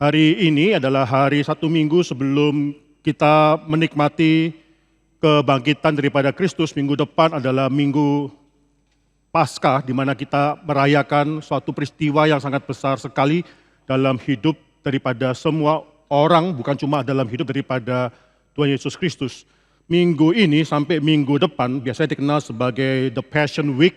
Hari ini adalah hari satu minggu sebelum kita menikmati kebangkitan daripada Kristus. Minggu depan adalah minggu Paskah, di mana kita merayakan suatu peristiwa yang sangat besar sekali dalam hidup daripada semua orang, bukan cuma dalam hidup daripada Tuhan Yesus Kristus. Minggu ini sampai minggu depan biasanya dikenal sebagai The Passion Week,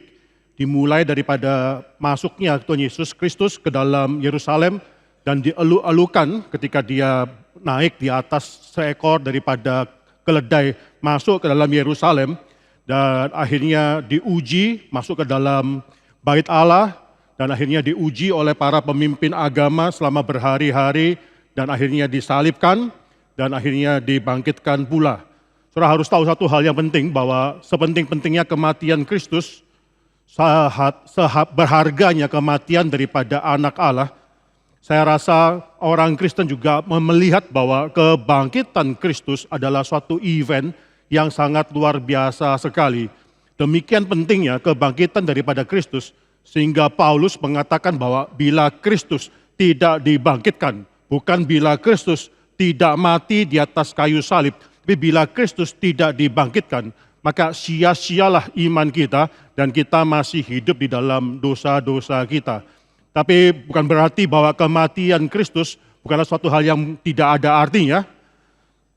dimulai daripada masuknya Tuhan Yesus Kristus ke dalam Yerusalem dan dielu-elukan ketika dia naik di atas seekor daripada keledai masuk ke dalam Yerusalem dan akhirnya diuji masuk ke dalam bait Allah dan akhirnya diuji oleh para pemimpin agama selama berhari-hari dan akhirnya disalibkan dan akhirnya dibangkitkan pula. Saudara harus tahu satu hal yang penting, bahwa sepenting-pentingnya kematian Kristus, berharganya kematian daripada anak Allah, saya rasa orang Kristen juga melihat bahwa kebangkitan Kristus adalah suatu event yang sangat luar biasa sekali. Demikian pentingnya kebangkitan daripada Kristus, sehingga Paulus mengatakan bahwa bila Kristus tidak dibangkitkan, bukan bila Kristus tidak mati di atas kayu salib, tapi bila Kristus tidak dibangkitkan, maka sia-sialah iman kita dan kita masih hidup di dalam dosa-dosa kita. Tapi bukan berarti bahwa kematian Kristus bukanlah suatu hal yang tidak ada artinya.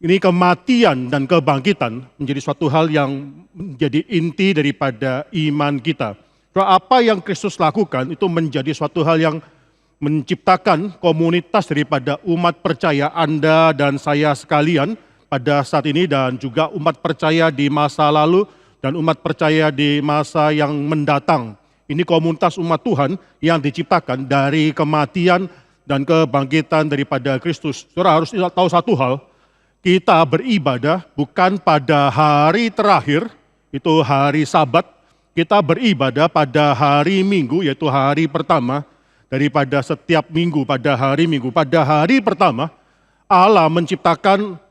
Ini kematian dan kebangkitan menjadi suatu hal yang menjadi inti daripada iman kita. Apa yang Kristus lakukan itu menjadi suatu hal yang menciptakan komunitas daripada umat percaya Anda dan saya sekalian pada saat ini, dan juga umat percaya di masa lalu dan umat percaya di masa yang mendatang. Ini komunitas umat Tuhan yang diciptakan dari kematian dan kebangkitan daripada Kristus. Saudara harus tahu satu hal, kita beribadah bukan pada hari terakhir, itu hari Sabat. Kita beribadah pada hari Minggu, yaitu hari pertama daripada setiap minggu. Pada hari Minggu, pada hari pertama, Allah menciptakan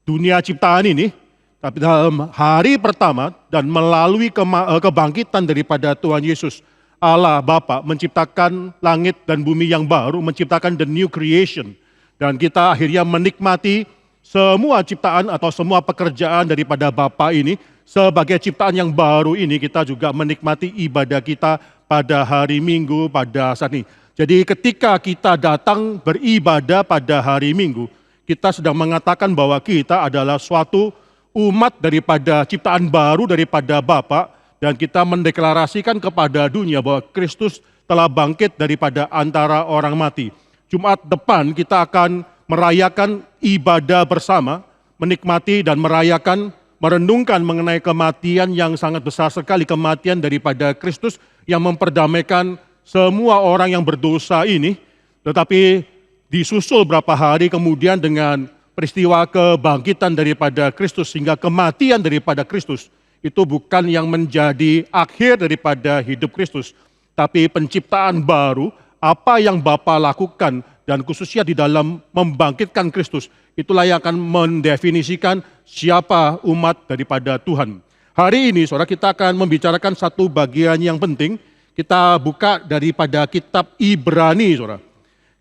dunia ciptaan ini, tapi dalam hari pertama dan melalui kebangkitan daripada Tuhan Yesus, Allah Bapa menciptakan langit dan bumi yang baru, menciptakan the new creation. Dan kita akhirnya menikmati semua ciptaan atau semua pekerjaan daripada Bapa ini. Sebagai ciptaan yang baru ini, kita juga menikmati ibadah kita pada hari Minggu pada saat ini. Jadi ketika kita datang beribadah pada hari Minggu, kita sedang mengatakan bahwa kita adalah suatu umat daripada ciptaan baru daripada Bapa, dan kita mendeklarasikan kepada dunia bahwa Kristus telah bangkit daripada antara orang mati. Jumat depan kita akan merayakan ibadah bersama, menikmati dan merayakan, merenungkan mengenai kematian yang sangat besar sekali, kematian daripada Kristus yang memperdamaikan semua orang yang berdosa ini. Tetapi disusul berapa hari kemudian dengan peristiwa kebangkitan daripada Kristus, sehingga kematian daripada Kristus itu bukan yang menjadi akhir daripada hidup Kristus, tapi penciptaan baru. Apa yang Bapa lakukan dan khususnya di dalam membangkitkan Kristus, itulah yang akan mendefinisikan siapa umat daripada Tuhan. Hari ini saudara, kita akan membicarakan satu bagian yang penting. Kita buka daripada kitab Ibrani, saudara.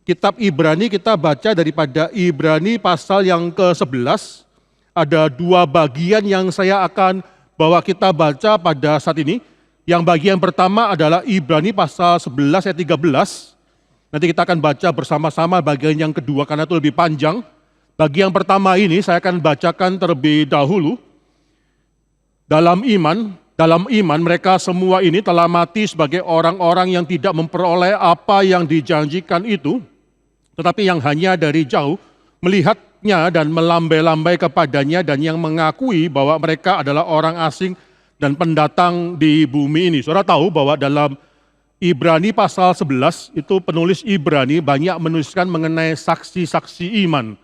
Kitab Ibrani, kita baca daripada Ibrani pasal yang ke-11. Ada dua bagian yang saya akan bawa kita baca pada saat ini. Yang bagian pertama adalah Ibrani pasal 11 ayat 13. Nanti kita akan baca bersama-sama bagian yang kedua karena itu lebih panjang. Bagian pertama ini saya akan bacakan terlebih dahulu. Dalam iman mereka semua ini telah mati sebagai orang-orang yang tidak memperoleh apa yang dijanjikan itu, tetapi yang hanya dari jauh melihatnya dan melambai-lambai kepadanya, dan yang mengakui bahwa mereka adalah orang asing dan pendatang di bumi ini. Saudara tahu bahwa dalam Ibrani pasal 11 itu penulis Ibrani banyak menuliskan mengenai saksi-saksi iman.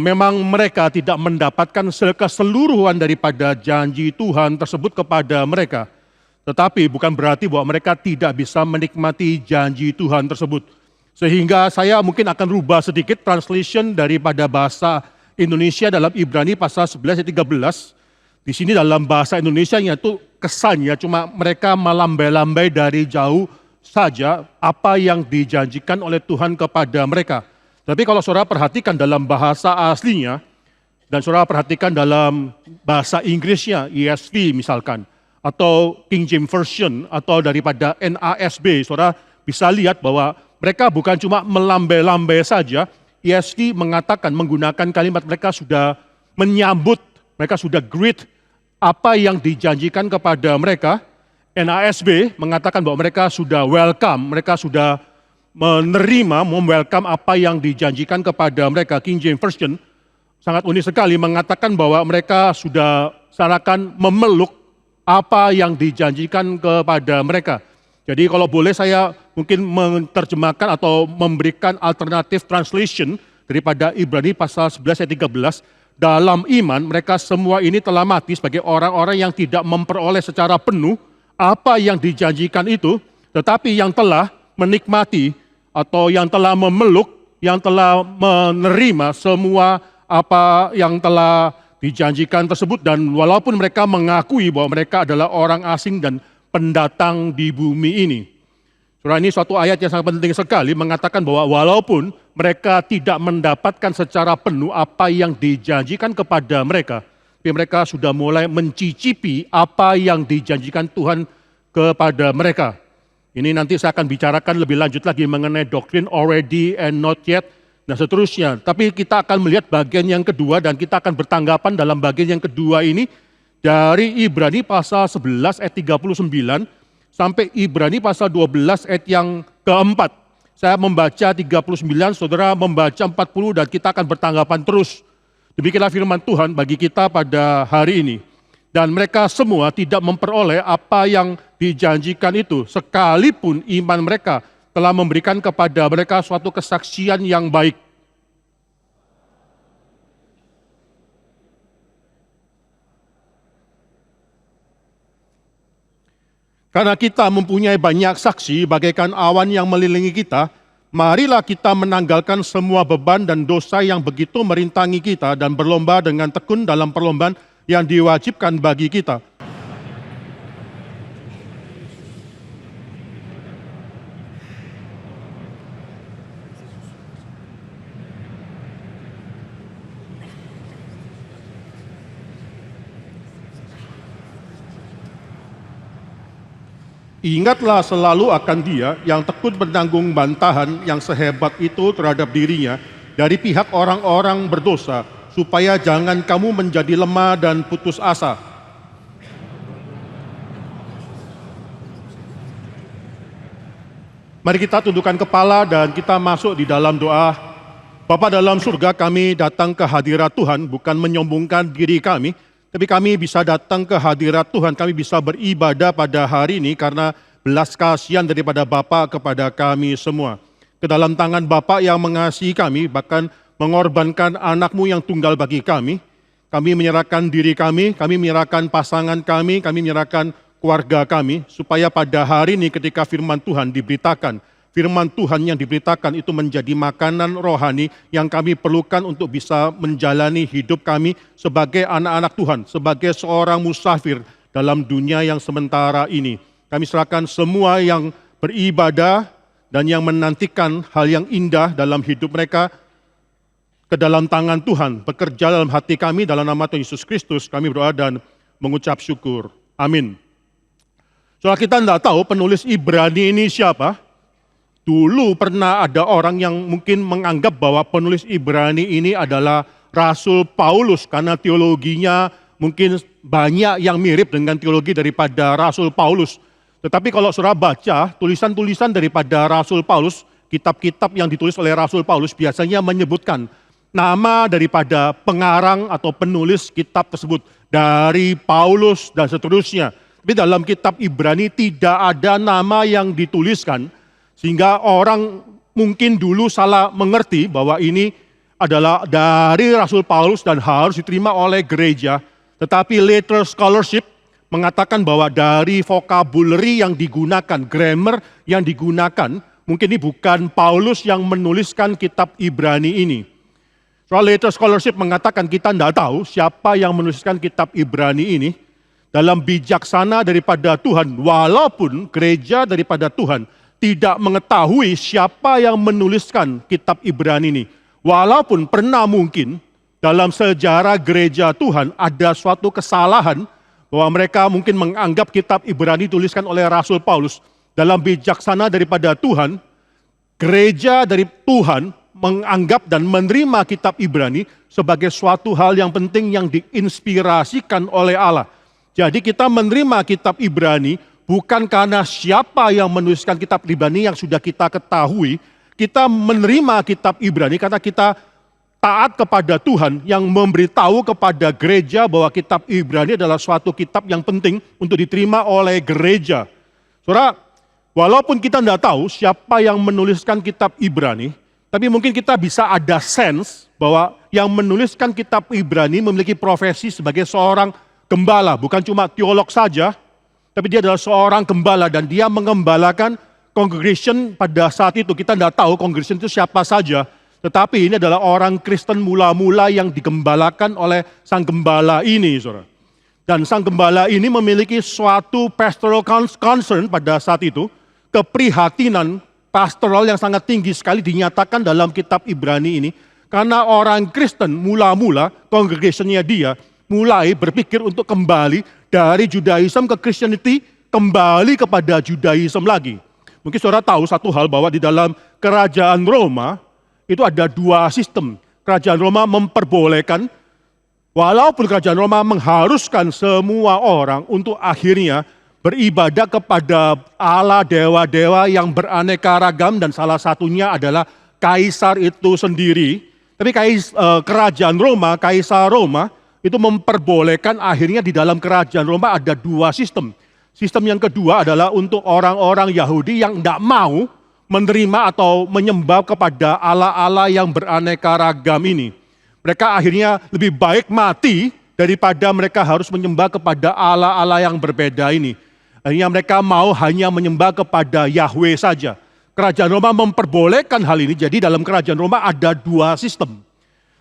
Memang mereka tidak mendapatkan keseluruhan daripada janji Tuhan tersebut kepada mereka. Tetapi bukan berarti bahwa mereka tidak bisa menikmati janji Tuhan tersebut. Sehingga saya mungkin akan rubah sedikit translation daripada bahasa Indonesia dalam Ibrani pasal 11 ayat 13. Di sini dalam bahasa Indonesianya itu kesannya cuma mereka melambai-lambai dari jauh saja apa yang dijanjikan oleh Tuhan kepada mereka. Tapi kalau saudara perhatikan dalam bahasa aslinya, dan saudara perhatikan dalam bahasa Inggrisnya, ESV misalkan, atau King James Version, atau daripada NASB, saudara bisa lihat bahwa mereka bukan cuma melambai-lambai saja. ESV mengatakan, menggunakan kalimat mereka sudah menyambut, mereka sudah greet apa yang dijanjikan kepada mereka. NASB mengatakan bahwa mereka sudah welcome, mereka sudah menerima, welcome apa yang dijanjikan kepada mereka. King James Version sangat unik sekali mengatakan bahwa mereka sudah seakan memeluk apa yang dijanjikan kepada mereka. Jadi kalau boleh saya mungkin menerjemahkan atau memberikan alternatif translation daripada Ibrani pasal 11 ayat 13. Dalam iman mereka semua ini telah mati sebagai orang-orang yang tidak memperoleh secara penuh apa yang dijanjikan itu, tetapi yang telah menikmati atau yang telah memeluk, yang telah menerima semua apa yang telah dijanjikan tersebut, dan walaupun mereka mengakui bahwa mereka adalah orang asing dan pendatang di bumi ini. Saudara, ini suatu ayat yang sangat penting sekali mengatakan bahwa walaupun mereka tidak mendapatkan secara penuh apa yang dijanjikan kepada mereka, tapi mereka sudah mulai mencicipi apa yang dijanjikan Tuhan kepada mereka. Ini nanti saya akan bicarakan lebih lanjut lagi mengenai doktrin already and not yet, dan seterusnya. Tapi kita akan melihat bagian yang kedua dan kita akan bertanggapan dalam bagian yang kedua ini dari Ibrani pasal 11 ayat 39 sampai Ibrani pasal 12 ayat yang keempat. Saya membaca 39, saudara membaca 40 dan kita akan bertanggapan terus. Demikianlah firman Tuhan bagi kita pada hari ini. Dan mereka semua tidak memperoleh apa yang dijanjikan itu, sekalipun iman mereka telah memberikan kepada mereka suatu kesaksian yang baik. Karena kita mempunyai banyak saksi bagaikan awan yang melilingi kita, marilah kita menanggalkan semua beban dan dosa yang begitu merintangi kita dan berlomba dengan tekun dalam perlombaan yang diwajibkan bagi kita. Ingatlah selalu akan Dia yang tekun menanggung bantahan yang sehebat itu terhadap dirinya dari pihak orang-orang berdosa, supaya jangan kamu menjadi lemah dan putus asa. Mari kita tundukkan kepala dan kita masuk di dalam doa. Bapa dalam surga, kami datang ke hadirat Tuhan bukan menyombongkan diri kami, tapi kami bisa datang ke hadirat Tuhan, kami bisa beribadah pada hari ini karena belas kasihan daripada Bapa kepada kami semua. Ke dalam tangan Bapa yang mengasihi kami, bahkan mengorbankan anak-Mu yang tunggal bagi kami menyerahkan diri kami menyerahkan pasangan kami menyerahkan keluarga kami, supaya pada hari ini ketika firman Tuhan diberitakan, firman Tuhan yang diberitakan itu menjadi makanan rohani yang kami perlukan untuk bisa menjalani hidup kami sebagai anak-anak Tuhan, sebagai seorang musafir dalam dunia yang sementara ini. Kami serahkan semua yang beribadah dan yang menantikan hal yang indah dalam hidup mereka ke dalam tangan Tuhan. Bekerja dalam hati kami, dalam nama Tuhan Yesus Kristus kami berdoa dan mengucap syukur. Amin. Soalnya kita tidak tahu penulis Ibrani ini siapa. Dulu pernah ada orang yang mungkin menganggap bahwa penulis Ibrani ini adalah Rasul Paulus, karena teologinya mungkin banyak yang mirip dengan teologi daripada Rasul Paulus. Tetapi kalau saudara baca tulisan-tulisan daripada Rasul Paulus, kitab-kitab yang ditulis oleh Rasul Paulus biasanya menyebutkan nama daripada pengarang atau penulis kitab tersebut, dari Paulus dan seterusnya. Tapi dalam kitab Ibrani tidak ada nama yang dituliskan, sehingga orang mungkin dulu salah mengerti bahwa ini adalah dari Rasul Paulus dan harus diterima oleh gereja. Tetapi later scholarship mengatakan bahwa dari vocabulary yang digunakan, grammar yang digunakan, mungkin ini bukan Paulus yang menuliskan kitab Ibrani ini. Soal later scholarship mengatakan kita tidak tahu siapa yang menuliskan kitab Ibrani ini. Dalam bijaksana daripada Tuhan, walaupun gereja daripada Tuhan tidak mengetahui siapa yang menuliskan kitab Ibrani ini. Walaupun pernah mungkin dalam sejarah gereja Tuhan ada suatu kesalahan bahwa mereka mungkin menganggap kitab Ibrani dituliskan oleh Rasul Paulus. Dalam bijaksana daripada Tuhan, gereja dari Tuhan menganggap dan menerima kitab Ibrani sebagai suatu hal yang penting yang diinspirasikan oleh Allah. Jadi kita menerima kitab Ibrani bukan karena siapa yang menuliskan kitab Ibrani yang sudah kita ketahui. Kita menerima kitab Ibrani karena kita taat kepada Tuhan yang memberitahu kepada gereja bahwa kitab Ibrani adalah suatu kitab yang penting untuk diterima oleh gereja. Saudara, walaupun kita tidak tahu siapa yang menuliskan kitab Ibrani, tapi mungkin kita bisa ada sense bahwa yang menuliskan kitab Ibrani memiliki profesi sebagai seorang gembala, bukan cuma teolog saja, tapi dia adalah seorang gembala dan dia mengembalakan congregation pada saat itu. Kita tidak tahu congregation itu siapa saja, tetapi ini adalah orang Kristen mula-mula yang digembalakan oleh sang gembala ini, saudara. Dan sang gembala ini memiliki suatu pastoral concern pada saat itu, keprihatinan pastoral yang sangat tinggi sekali dinyatakan dalam kitab Ibrani ini, karena orang Kristen mula-mula, congregationnya dia, mulai berpikir untuk kembali dari Judaism ke Christianity, kembali kepada Judaism lagi. Mungkin saudara tahu satu hal bahwa di dalam kerajaan Roma, itu ada dua sistem. Kerajaan Roma memperbolehkan, walaupun kerajaan Roma mengharuskan semua orang untuk akhirnya beribadah kepada Allah dewa-dewa yang beraneka ragam dan salah satunya adalah kaisar itu sendiri. Tapi kerajaan Roma, kaisar Roma itu memperbolehkan akhirnya di dalam kerajaan Roma ada dua sistem. Sistem yang kedua adalah untuk orang-orang Yahudi yang tidak mau menerima atau menyembah kepada Allah-Allah yang beraneka ragam ini. Mereka akhirnya lebih baik mati daripada mereka harus menyembah kepada Allah-Allah yang berbeda ini. Akhirnya mereka mau hanya menyembah kepada Yahweh saja. Kerajaan Roma memperbolehkan hal ini, jadi dalam kerajaan Roma ada dua sistem.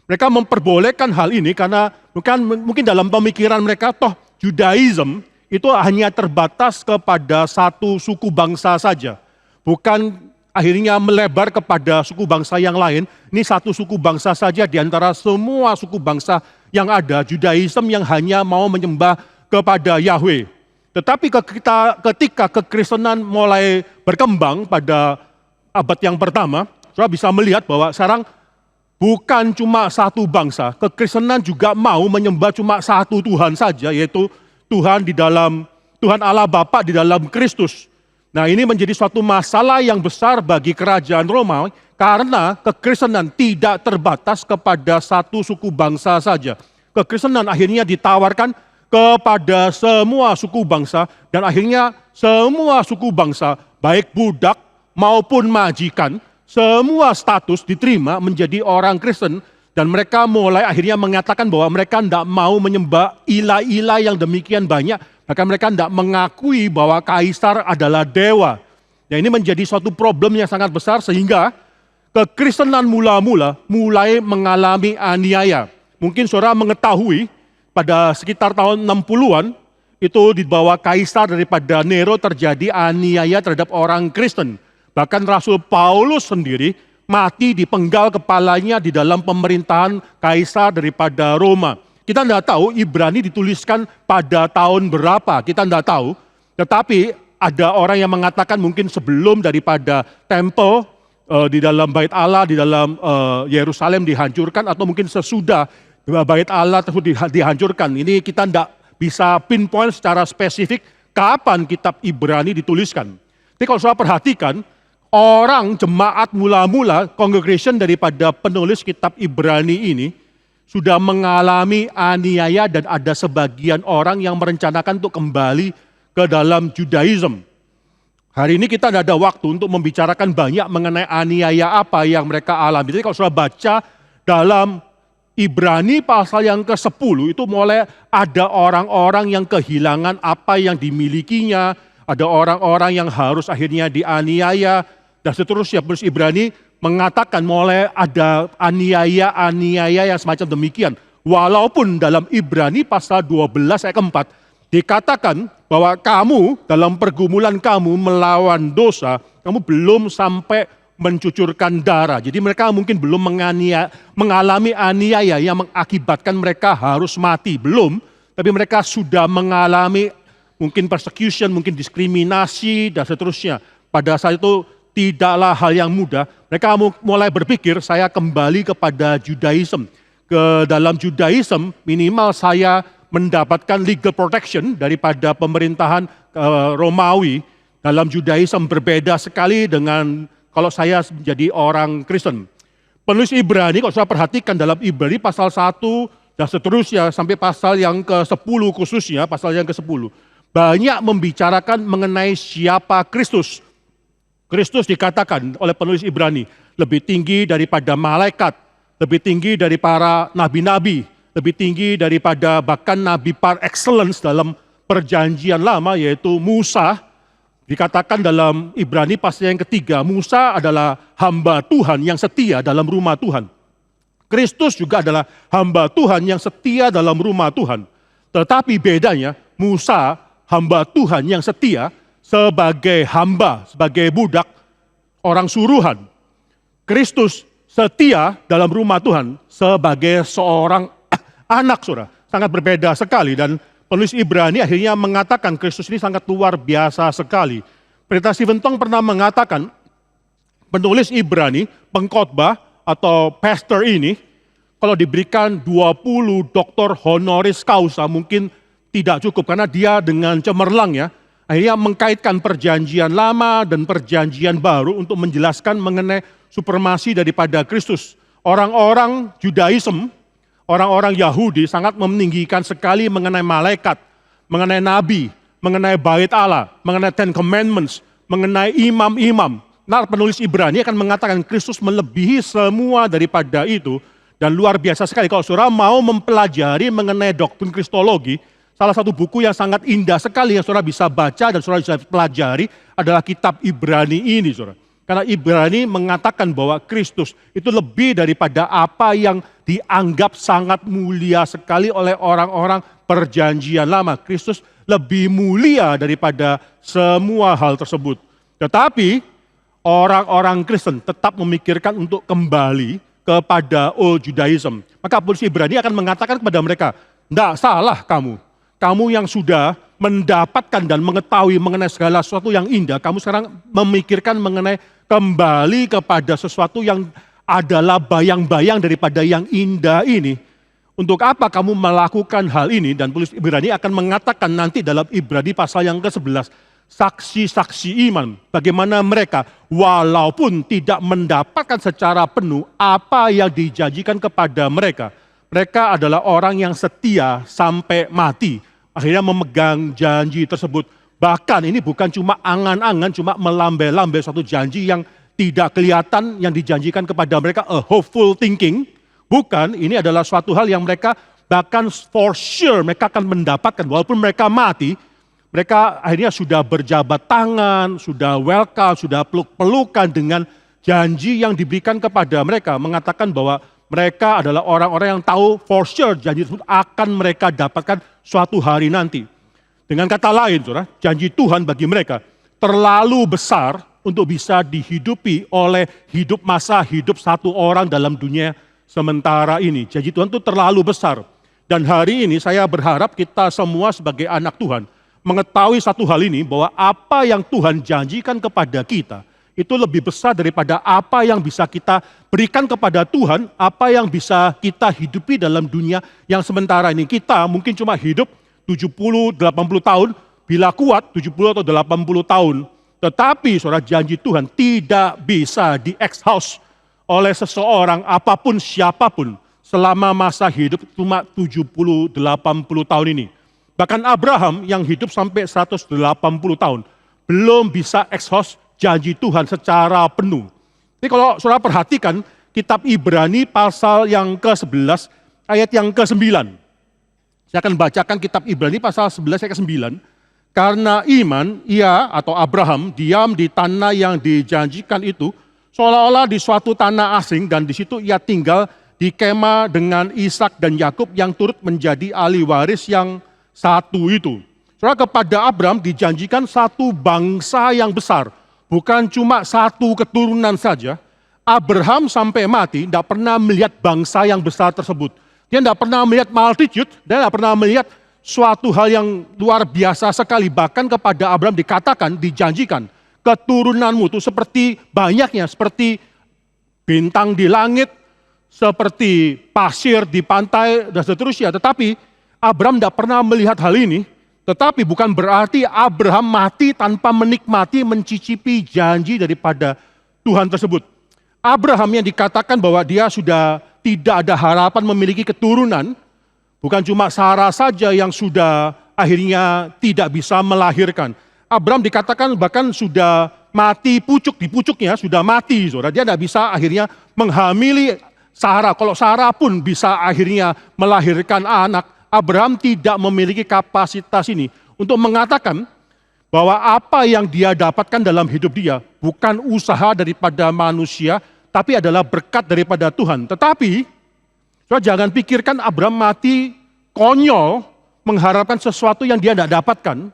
Mereka memperbolehkan hal ini karena mungkin dalam pemikiran mereka, toh Judaism itu hanya terbatas kepada satu suku bangsa saja. Bukan akhirnya melebar kepada suku bangsa yang lain. Ini satu suku bangsa saja di antara semua suku bangsa yang ada. Judaism yang hanya mau menyembah kepada Yahweh. Tetapi ketika kekristenan mulai berkembang pada abad yang pertama, saudara bisa melihat bahwa sekarang bukan cuma satu bangsa, kekristenan juga mau menyembah cuma satu Tuhan saja, yaitu Tuhan Allah Bapa di dalam Kristus. Nah, ini menjadi suatu masalah yang besar bagi kerajaan Romawi karena kekristenan tidak terbatas kepada satu suku bangsa saja. Kekristenan akhirnya ditawarkan kepada semua suku bangsa dan akhirnya semua suku bangsa, baik budak maupun majikan, semua status diterima menjadi orang Kristen dan mereka mulai akhirnya mengatakan bahwa mereka tidak mau menyembah ilah-ilah yang demikian banyak, maka mereka tidak mengakui bahwa kaisar adalah dewa. Ya, ini menjadi suatu problem yang sangat besar sehingga kekristenan mula-mula mulai mengalami aniaya. Mungkin saudara mengetahui pada sekitar tahun 60-an itu di bawah kaisar daripada Nero terjadi aniaya terhadap orang Kristen. Bahkan Rasul Paulus sendiri mati dipenggal kepalanya di dalam pemerintahan kaisar daripada Roma. Kita tidak tahu Ibrani dituliskan pada tahun berapa, kita tidak tahu. Tetapi ada orang yang mengatakan mungkin sebelum daripada tempel di dalam bait Allah, di dalam Yerusalem dihancurkan atau mungkin sesudah bait Allah tersebut dihancurkan. Ini kita tidak bisa pinpoint secara spesifik kapan kitab Ibrani dituliskan. Tapi kalau saya perhatikan, orang jemaat mula-mula, congregation daripada penulis kitab Ibrani ini, sudah mengalami aniaya dan ada sebagian orang yang merencanakan untuk kembali ke dalam Judaism. Hari ini kita tidak ada waktu untuk membicarakan banyak mengenai aniaya apa yang mereka alami. Jadi kalau sudah baca dalam Ibrani pasal yang ke-10 itu mulai ada orang-orang yang kehilangan apa yang dimilikinya, ada orang-orang yang harus akhirnya dianiaya, dan seterusnya. Penulis Ibrani mengatakan mulai ada aniaya yang semacam demikian. Walaupun dalam Ibrani pasal 12 ayat 4 dikatakan bahwa kamu dalam pergumulan kamu melawan dosa, kamu belum sampai mencucurkan darah. Jadi mereka mungkin belum mengalami aniaya yang mengakibatkan mereka harus mati. Belum, tapi mereka sudah mengalami mungkin persecution, mungkin diskriminasi, dan seterusnya. Pada saat itu tidaklah hal yang mudah. Mereka mulai berpikir, saya kembali kepada Judaism. Ke dalam Judaism, minimal saya mendapatkan legal protection daripada pemerintahan Romawi. Dalam Judaism berbeda sekali dengan kalau saya menjadi orang Kristen. Penulis Ibrani, kalau saya perhatikan dalam Ibrani pasal 1 dan seterusnya sampai pasal yang ke-10 khususnya, pasal yang ke-10. Banyak membicarakan mengenai siapa Kristus. Kristus dikatakan oleh penulis Ibrani lebih tinggi daripada malaikat, lebih tinggi dari para nabi-nabi, lebih tinggi daripada bahkan nabi par excellence dalam perjanjian lama yaitu Musa. Dikatakan dalam Ibrani pasal yang ketiga, Musa adalah hamba Tuhan yang setia dalam rumah Tuhan. Kristus juga adalah hamba Tuhan yang setia dalam rumah Tuhan. Tetapi bedanya, Musa hamba Tuhan yang setia sebagai hamba, sebagai budak, orang suruhan. Kristus setia dalam rumah Tuhan sebagai seorang anak, saudara. Sangat berbeda sekali, dan penulis Ibrani akhirnya mengatakan Kristus ini sangat luar biasa sekali. Pendeta Stephen Tong pernah mengatakan, penulis Ibrani, pengkhotbah atau pastor ini, kalau diberikan 20 doktor honoris causa mungkin tidak cukup, karena dia dengan cemerlang ya, akhirnya mengkaitkan perjanjian lama dan perjanjian baru untuk menjelaskan mengenai supremasi daripada Kristus. Orang-orang Judaism, orang-orang Yahudi sangat meninggikan sekali mengenai malaikat, mengenai nabi, mengenai bait Allah, mengenai Ten Commandments, mengenai imam-imam. Nah, penulis Ibrani akan mengatakan Kristus melebihi semua daripada itu, dan luar biasa sekali. Kalau saudara mau mempelajari mengenai doktrin Kristologi, salah satu buku yang sangat indah sekali yang saudara bisa baca dan saudara bisa pelajari adalah kitab Ibrani ini, saudara. Karena Ibrani mengatakan bahwa Kristus itu lebih daripada apa yang dianggap sangat mulia sekali oleh orang-orang perjanjian lama. Kristus lebih mulia daripada semua hal tersebut. Tetapi orang-orang Kristen tetap memikirkan untuk kembali kepada Old Judaism. Maka penulis Ibrani akan mengatakan kepada mereka, tidak salah kamu. Kamu yang sudah mendapatkan dan mengetahui mengenai segala sesuatu yang indah, kamu sekarang memikirkan mengenai kembali kepada sesuatu yang adalah bayang-bayang daripada yang indah ini. Untuk apa kamu melakukan hal ini? Dan penulis Ibrani akan mengatakan nanti dalam Ibrani pasal yang ke-11, saksi-saksi iman, bagaimana mereka walaupun tidak mendapatkan secara penuh apa yang dijanjikan kepada mereka, mereka adalah orang yang setia sampai mati, akhirnya memegang janji tersebut. Bahkan ini bukan cuma angan-angan, cuma melambai-lambai suatu janji yang tidak kelihatan yang dijanjikan kepada mereka, a hopeful thinking. Bukan, ini adalah suatu hal yang mereka bahkan for sure mereka akan mendapatkan walaupun mereka mati. Mereka akhirnya sudah berjabat tangan, sudah welcome, sudah peluk-pelukan dengan janji yang diberikan kepada mereka. Mengatakan bahwa mereka adalah orang-orang yang tahu for sure janji tersebut akan mereka dapatkan suatu hari nanti. Dengan kata lain, saudara, janji Tuhan bagi mereka terlalu besar untuk bisa dihidupi oleh masa hidup satu orang dalam dunia sementara ini. Janji Tuhan itu terlalu besar. Dan hari ini saya berharap kita semua sebagai anak Tuhan mengetahui satu hal ini, bahwa apa yang Tuhan janjikan kepada kita itu lebih besar daripada apa yang bisa kita berikan kepada Tuhan, apa yang bisa kita hidupi dalam dunia yang sementara ini. Kita mungkin cuma hidup 70-80 tahun, bila kuat 70 atau 80 tahun. Tetapi saudara, janji Tuhan tidak bisa di-exhaust oleh seseorang apapun siapapun selama masa hidup cuma 70-80 tahun ini. Bahkan Abraham yang hidup sampai 180 tahun belum bisa exhaust janji Tuhan secara penuh. Jadi kalau saudara perhatikan kitab Ibrani pasal yang ke-11 ayat yang ke-9. Saya akan bacakan kitab Ibrani pasal 11 ayat ke-9. Karena iman ia atau Abraham diam di tanah yang dijanjikan itu seolah-olah di suatu tanah asing, dan di situ ia tinggal di kemah dengan Ishak dan Yakub yang turut menjadi ahli waris yang satu itu. Saudara, kepada Abraham dijanjikan satu bangsa yang besar. Bukan cuma satu keturunan saja. Abraham sampai mati tidak pernah melihat bangsa yang besar tersebut. Dia tidak pernah melihat multitude, dia tidak pernah melihat suatu hal yang luar biasa sekali. Bahkan kepada Abraham dikatakan, dijanjikan, keturunanmu itu seperti banyaknya, seperti bintang di langit, seperti pasir di pantai, dan seterusnya. Tetapi Abraham tidak pernah melihat hal ini, tetapi bukan berarti Abraham mati tanpa menikmati, mencicipi janji daripada Tuhan tersebut. Abraham yang dikatakan bahwa dia sudah tidak ada harapan memiliki keturunan, bukan cuma Sarah saja yang sudah akhirnya tidak bisa melahirkan. Abraham dikatakan bahkan sudah mati pucuk, di pucuknya sudah mati. Saudara. Dia tidak bisa akhirnya menghamili Sarah. Kalau Sarah pun bisa akhirnya melahirkan anak, Abraham tidak memiliki kapasitas ini untuk mengatakan bahwa apa yang dia dapatkan dalam hidup dia bukan usaha daripada manusia, tapi adalah berkat daripada Tuhan. Tetapi, saudara jangan pikirkan Abraham mati konyol mengharapkan sesuatu yang dia tidak dapatkan.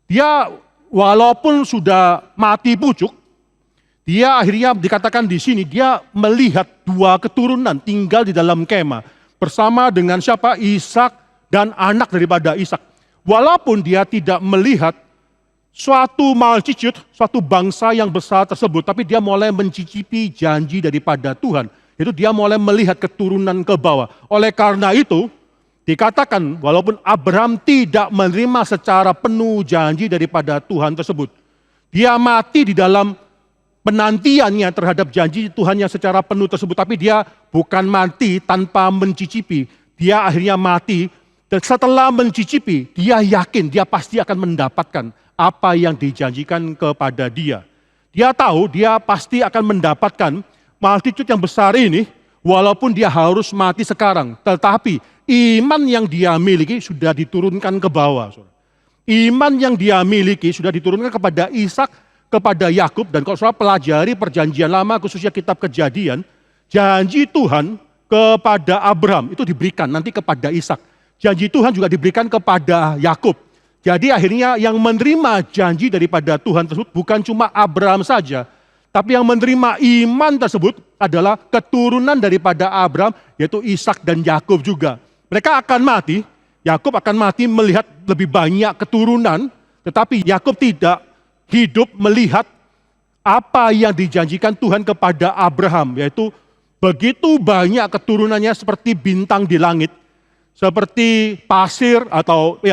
Dia walaupun sudah mati pucuk, dia akhirnya dikatakan di sini, dia melihat dua keturunan tinggal di dalam kemah. Bersama dengan siapa? Ishak dan anak daripada Ishak. Walaupun dia tidak melihat suatu multitude, suatu bangsa yang besar tersebut, tapi dia mulai mencicipi janji daripada Tuhan. Itu dia mulai melihat keturunan ke bawah. Oleh karena itu, dikatakan walaupun Abraham tidak menerima secara penuh janji daripada Tuhan tersebut, dia mati di dalam penantiannya terhadap janji Tuhan yang secara penuh tersebut, tapi dia bukan mati tanpa mencicipi. Dia akhirnya mati, dan setelah mencicipi, dia yakin dia pasti akan mendapatkan apa yang dijanjikan kepada dia. Dia tahu dia pasti akan mendapatkan multitude yang besar ini, walaupun dia harus mati sekarang. Tetapi iman yang dia miliki sudah diturunkan ke bawah. Iman yang dia miliki sudah diturunkan kepada Ishak, kepada Yakub. Dan kalau saudara pelajari perjanjian lama, khususnya kitab Kejadian, janji Tuhan kepada Abraham itu diberikan nanti kepada Ishak. Janji Tuhan juga diberikan kepada Yakub. Jadi akhirnya yang menerima janji daripada Tuhan tersebut bukan cuma Abraham saja, tapi yang menerima iman tersebut adalah keturunan daripada Abraham, yaitu Ishak dan Yakub juga. Mereka akan mati, Yakub akan mati melihat lebih banyak keturunan, tetapi Yakub tidak hidup melihat apa yang dijanjikan Tuhan kepada Abraham, yaitu begitu banyak keturunannya seperti bintang di langit, seperti pasir atau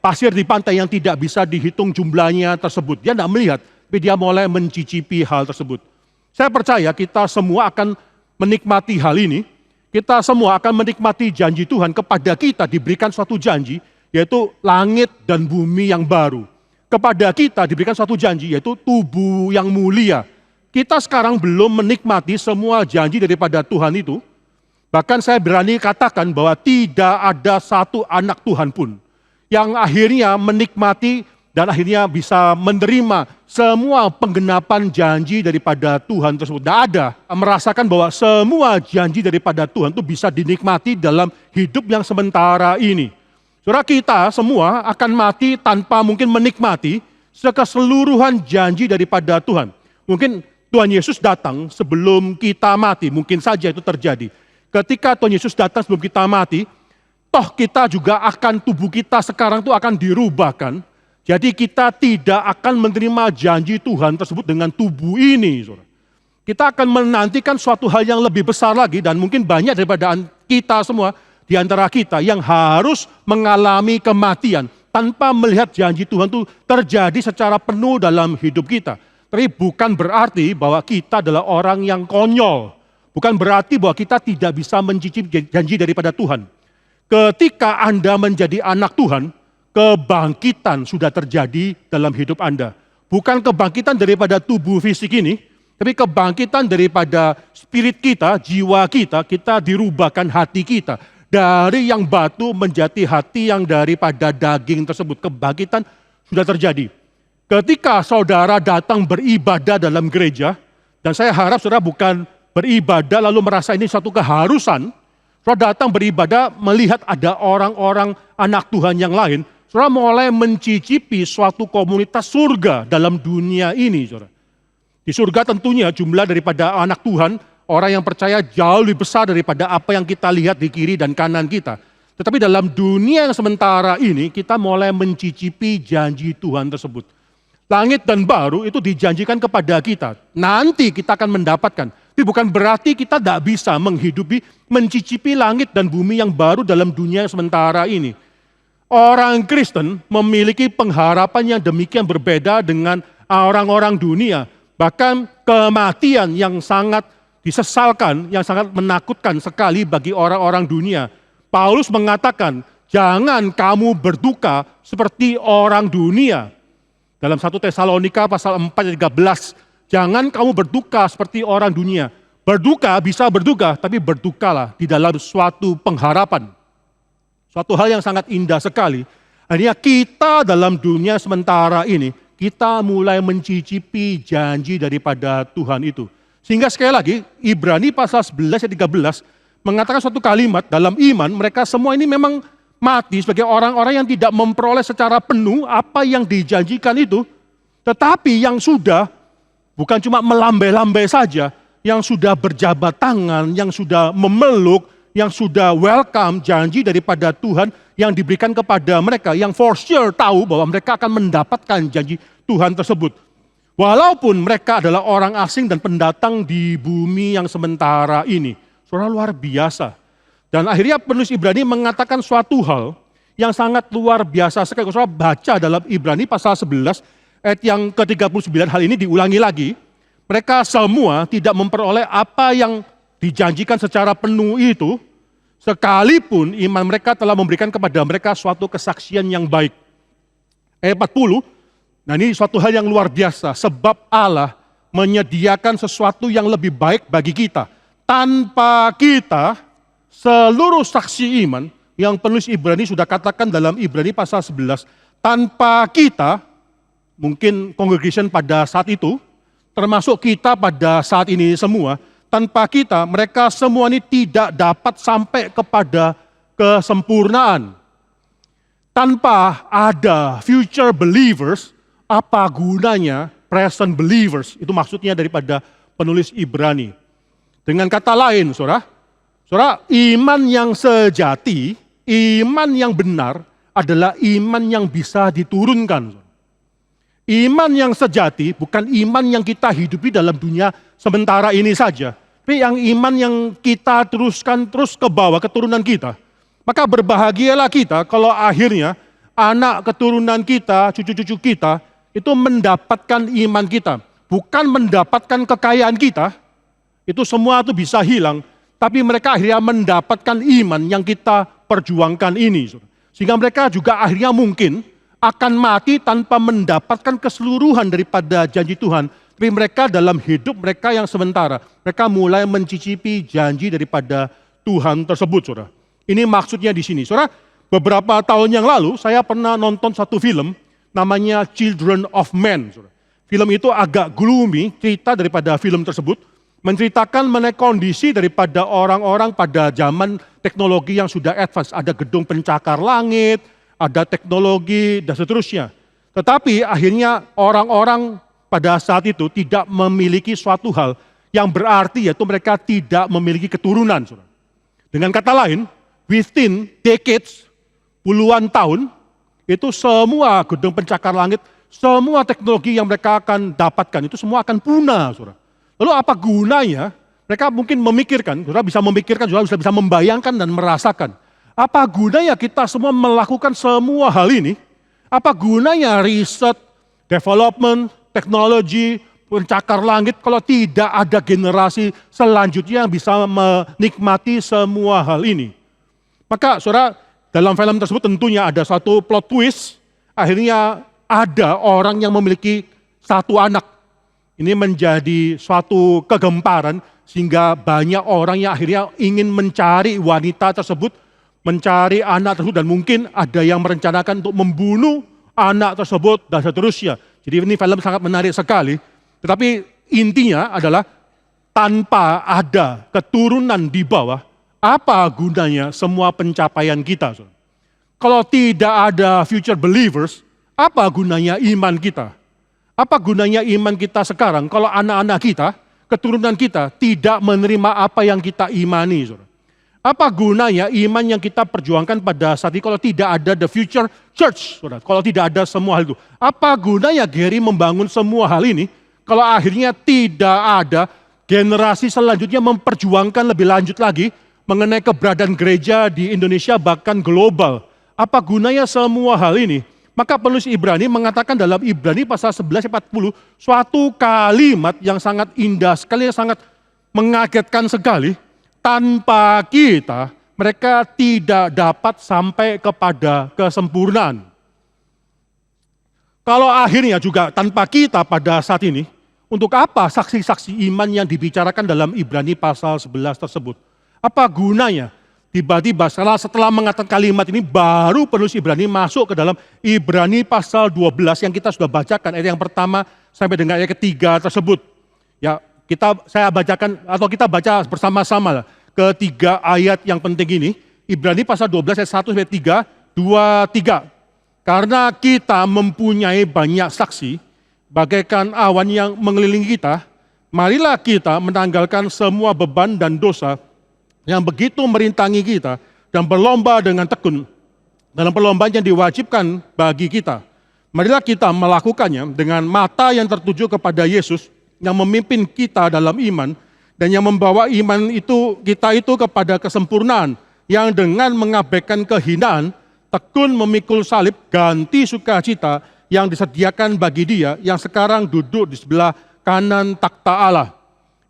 pasir di pantai yang tidak bisa dihitung jumlahnya tersebut. Dia tidak melihat, tapi dia mulai mencicipi hal tersebut. Saya percaya kita semua akan menikmati hal ini. Kita semua akan menikmati janji Tuhan. Kepada kita diberikan suatu janji, yaitu langit dan bumi yang baru. Kepada kita diberikan suatu janji, yaitu tubuh yang mulia. Kita sekarang belum menikmati semua janji daripada Tuhan itu. Bahkan saya berani katakan bahwa tidak ada satu anak Tuhan pun yang akhirnya menikmati dan akhirnya bisa menerima semua penggenapan janji daripada Tuhan tersebut. Tidak ada merasakan bahwa semua janji daripada Tuhan itu bisa dinikmati dalam hidup yang sementara ini. Saudara, kita semua akan mati tanpa mungkin menikmati keseluruhan janji daripada Tuhan. Mungkin Tuhan Yesus datang sebelum kita mati, mungkin saja itu terjadi. Ketika Tuhan Yesus datang sebelum kita mati, toh kita juga akan, tubuh kita sekarang itu akan dirubahkan. Jadi kita tidak akan menerima janji Tuhan tersebut dengan tubuh ini. Saudara. Kita akan menantikan suatu hal yang lebih besar lagi, dan mungkin banyak daripada kita semua, di antara kita yang harus mengalami kematian tanpa melihat janji Tuhan itu terjadi secara penuh dalam hidup kita. Tapi bukan berarti bahwa kita adalah orang yang konyol. Bukan berarti bahwa kita tidak bisa mencicipi janji daripada Tuhan. Ketika Anda menjadi anak Tuhan, kebangkitan sudah terjadi dalam hidup Anda. Bukan kebangkitan daripada tubuh fisik ini, tapi kebangkitan daripada spirit kita, jiwa kita, kita dirubahkan hati kita. Dari yang batu menjadi hati yang daripada daging tersebut. Kebangkitan sudah terjadi. Ketika saudara datang beribadah dalam gereja, dan saya harap saudara bukan beribadah lalu merasa ini satu keharusan. Saudara datang beribadah melihat ada orang-orang anak Tuhan yang lain, Saudara mulai mencicipi suatu komunitas surga dalam dunia ini, saudara. Di surga tentunya jumlah daripada anak Tuhan, orang yang percaya jauh lebih besar daripada apa yang kita lihat di kiri dan kanan kita. Tetapi dalam dunia yang sementara ini, kita mulai mencicipi janji Tuhan tersebut. Langit dan baru itu dijanjikan kepada kita. Nanti kita akan mendapatkan. Tapi bukan berarti kita tidak bisa mencicipi langit dan bumi yang baru dalam dunia yang sementara ini. Orang Kristen memiliki pengharapan yang demikian berbeda dengan orang-orang dunia. Bahkan kematian yang sangat disesalkan, yang sangat menakutkan sekali bagi orang-orang dunia. Paulus mengatakan, jangan kamu berduka seperti orang dunia. Dalam 1 Tesalonika pasal 4 ayat 13, jangan kamu berduka seperti orang dunia. Berduka bisa berduka, tapi berdukalah di dalam suatu pengharapan. Suatu hal yang sangat indah sekali. Akhirnya kita dalam dunia sementara ini, kita mulai mencicipi janji daripada Tuhan itu. Sehingga sekali lagi, Ibrani pasal 11 ayat 13, mengatakan suatu kalimat dalam iman, mereka semua ini memang mati sebagai orang-orang yang tidak memperoleh secara penuh apa yang dijanjikan itu. Tetapi yang sudah, bukan cuma melambai-lambai saja, yang sudah berjabat tangan, yang sudah memeluk, yang sudah welcome janji daripada Tuhan yang diberikan kepada mereka, yang for sure tahu bahwa mereka akan mendapatkan janji Tuhan tersebut. Walaupun mereka adalah orang asing dan pendatang di bumi yang sementara ini. Saudara, luar biasa. Dan akhirnya penulis Ibrani mengatakan suatu hal yang sangat luar biasa sekali. Saudara baca dalam Ibrani pasal 11 ayat yang ke-39, hal ini diulangi lagi. Mereka semua tidak memperoleh apa yang dijanjikan secara penuh itu, sekalipun iman mereka telah memberikan kepada mereka suatu kesaksian yang baik. Ayat 40, nah ini suatu hal yang luar biasa, sebab Allah menyediakan sesuatu yang lebih baik bagi kita. Tanpa kita, seluruh saksi iman, yang penulis Ibrani sudah katakan dalam Ibrani pasal 11, tanpa kita, mungkin congregation pada saat itu, termasuk kita pada saat ini semua, tanpa kita, mereka semua ini tidak dapat sampai kepada kesempurnaan. Tanpa ada future believers, apa gunanya present believers? Itu maksudnya daripada penulis Ibrani. Dengan kata lain, saudara, iman yang sejati, iman yang benar adalah iman yang bisa diturunkan. Iman yang sejati bukan iman yang kita hidupi dalam dunia sementara ini saja. Tapi yang iman yang kita teruskan terus ke bawah keturunan kita. Maka berbahagialah kita kalau akhirnya anak keturunan kita, cucu-cucu kita itu mendapatkan iman kita. Bukan mendapatkan kekayaan kita, itu semua itu bisa hilang. Tapi mereka akhirnya mendapatkan iman yang kita perjuangkan ini. Sehingga mereka juga akhirnya mungkin akan mati tanpa mendapatkan keseluruhan daripada janji Tuhan. Tapi mereka dalam hidup mereka yang sementara, mereka mulai mencicipi janji daripada Tuhan tersebut, saudara. Ini maksudnya di sini. Saudara, beberapa tahun yang lalu saya pernah nonton satu film namanya Children of Men. Saudara. Film itu agak gloomy, cerita daripada film tersebut, menceritakan mengenai kondisi daripada orang-orang pada zaman teknologi yang sudah advance. Ada gedung pencakar langit, ada teknologi, dan seterusnya. Tetapi akhirnya orang-orang pada saat itu tidak memiliki suatu hal yang berarti yaitu mereka tidak memiliki keturunan. Saudara. Dengan kata lain, within decades, puluhan tahun, itu semua gedung pencakar langit, semua teknologi yang mereka akan dapatkan, itu semua akan punah. Saudara. Lalu apa gunanya? Mereka mungkin memikirkan, saudara bisa memikirkan, saudara bisa membayangkan dan merasakan. Apa gunanya kita semua melakukan semua hal ini? Apa gunanya riset, development, teknologi, pencakar langit kalau tidak ada generasi selanjutnya yang bisa menikmati semua hal ini? Maka saudara, dalam film tersebut tentunya ada satu plot twist, akhirnya ada orang yang memiliki satu anak. Ini menjadi suatu kegemparan sehingga banyak orang yang akhirnya ingin mencari wanita tersebut, mencari anak tersebut, dan mungkin ada yang merencanakan untuk membunuh anak tersebut dan seterusnya. Jadi ini film sangat menarik sekali. Tetapi intinya adalah tanpa ada keturunan di bawah, apa gunanya semua pencapaian kita? Kalau tidak ada future believers, apa gunanya iman kita? Apa gunanya iman kita sekarang kalau anak-anak kita, keturunan kita tidak menerima apa yang kita imani? Saudara? Apa gunanya iman yang kita perjuangkan pada saat ini kalau tidak ada the future church? Saudara? Kalau tidak ada semua hal itu. Apa gunanya Gary membangun semua hal ini kalau akhirnya tidak ada generasi selanjutnya memperjuangkan lebih lanjut lagi mengenai keberadaan gereja di Indonesia bahkan global? Apa gunanya semua hal ini? Maka penulis Ibrani mengatakan dalam Ibrani pasal 11 ayat 40 suatu kalimat yang sangat indah sekali, yang sangat mengagetkan sekali. Tanpa kita, mereka tidak dapat sampai kepada kesempurnaan. Kalau akhirnya juga tanpa kita pada saat ini, untuk apa saksi-saksi iman yang dibicarakan dalam Ibrani pasal 11 tersebut? Apa gunanya? Tiba-tiba setelah mengatakan kalimat ini baru penulis Ibrani masuk ke dalam Ibrani pasal 12 yang kita sudah bacakan ayat yang pertama sampai dengan ayat ketiga tersebut. Ya, saya bacakan atau kita baca bersama-sama ketiga ayat yang penting ini. Ibrani pasal 12 ayat 1 sampai 3, 2, 3. Karena kita mempunyai banyak saksi bagaikan awan yang mengelilingi kita, marilah kita menanggalkan semua beban dan dosa yang begitu merintangi kita dan berlomba dengan tekun dalam perlombaan yang diwajibkan bagi kita. Marilah kita melakukannya dengan mata yang tertuju kepada Yesus yang memimpin kita dalam iman dan yang membawa iman kita itu kepada kesempurnaan, yang dengan mengabaikan kehinaan tekun memikul salib, ganti sukacita yang disediakan bagi Dia yang sekarang duduk di sebelah kanan takhta Allah.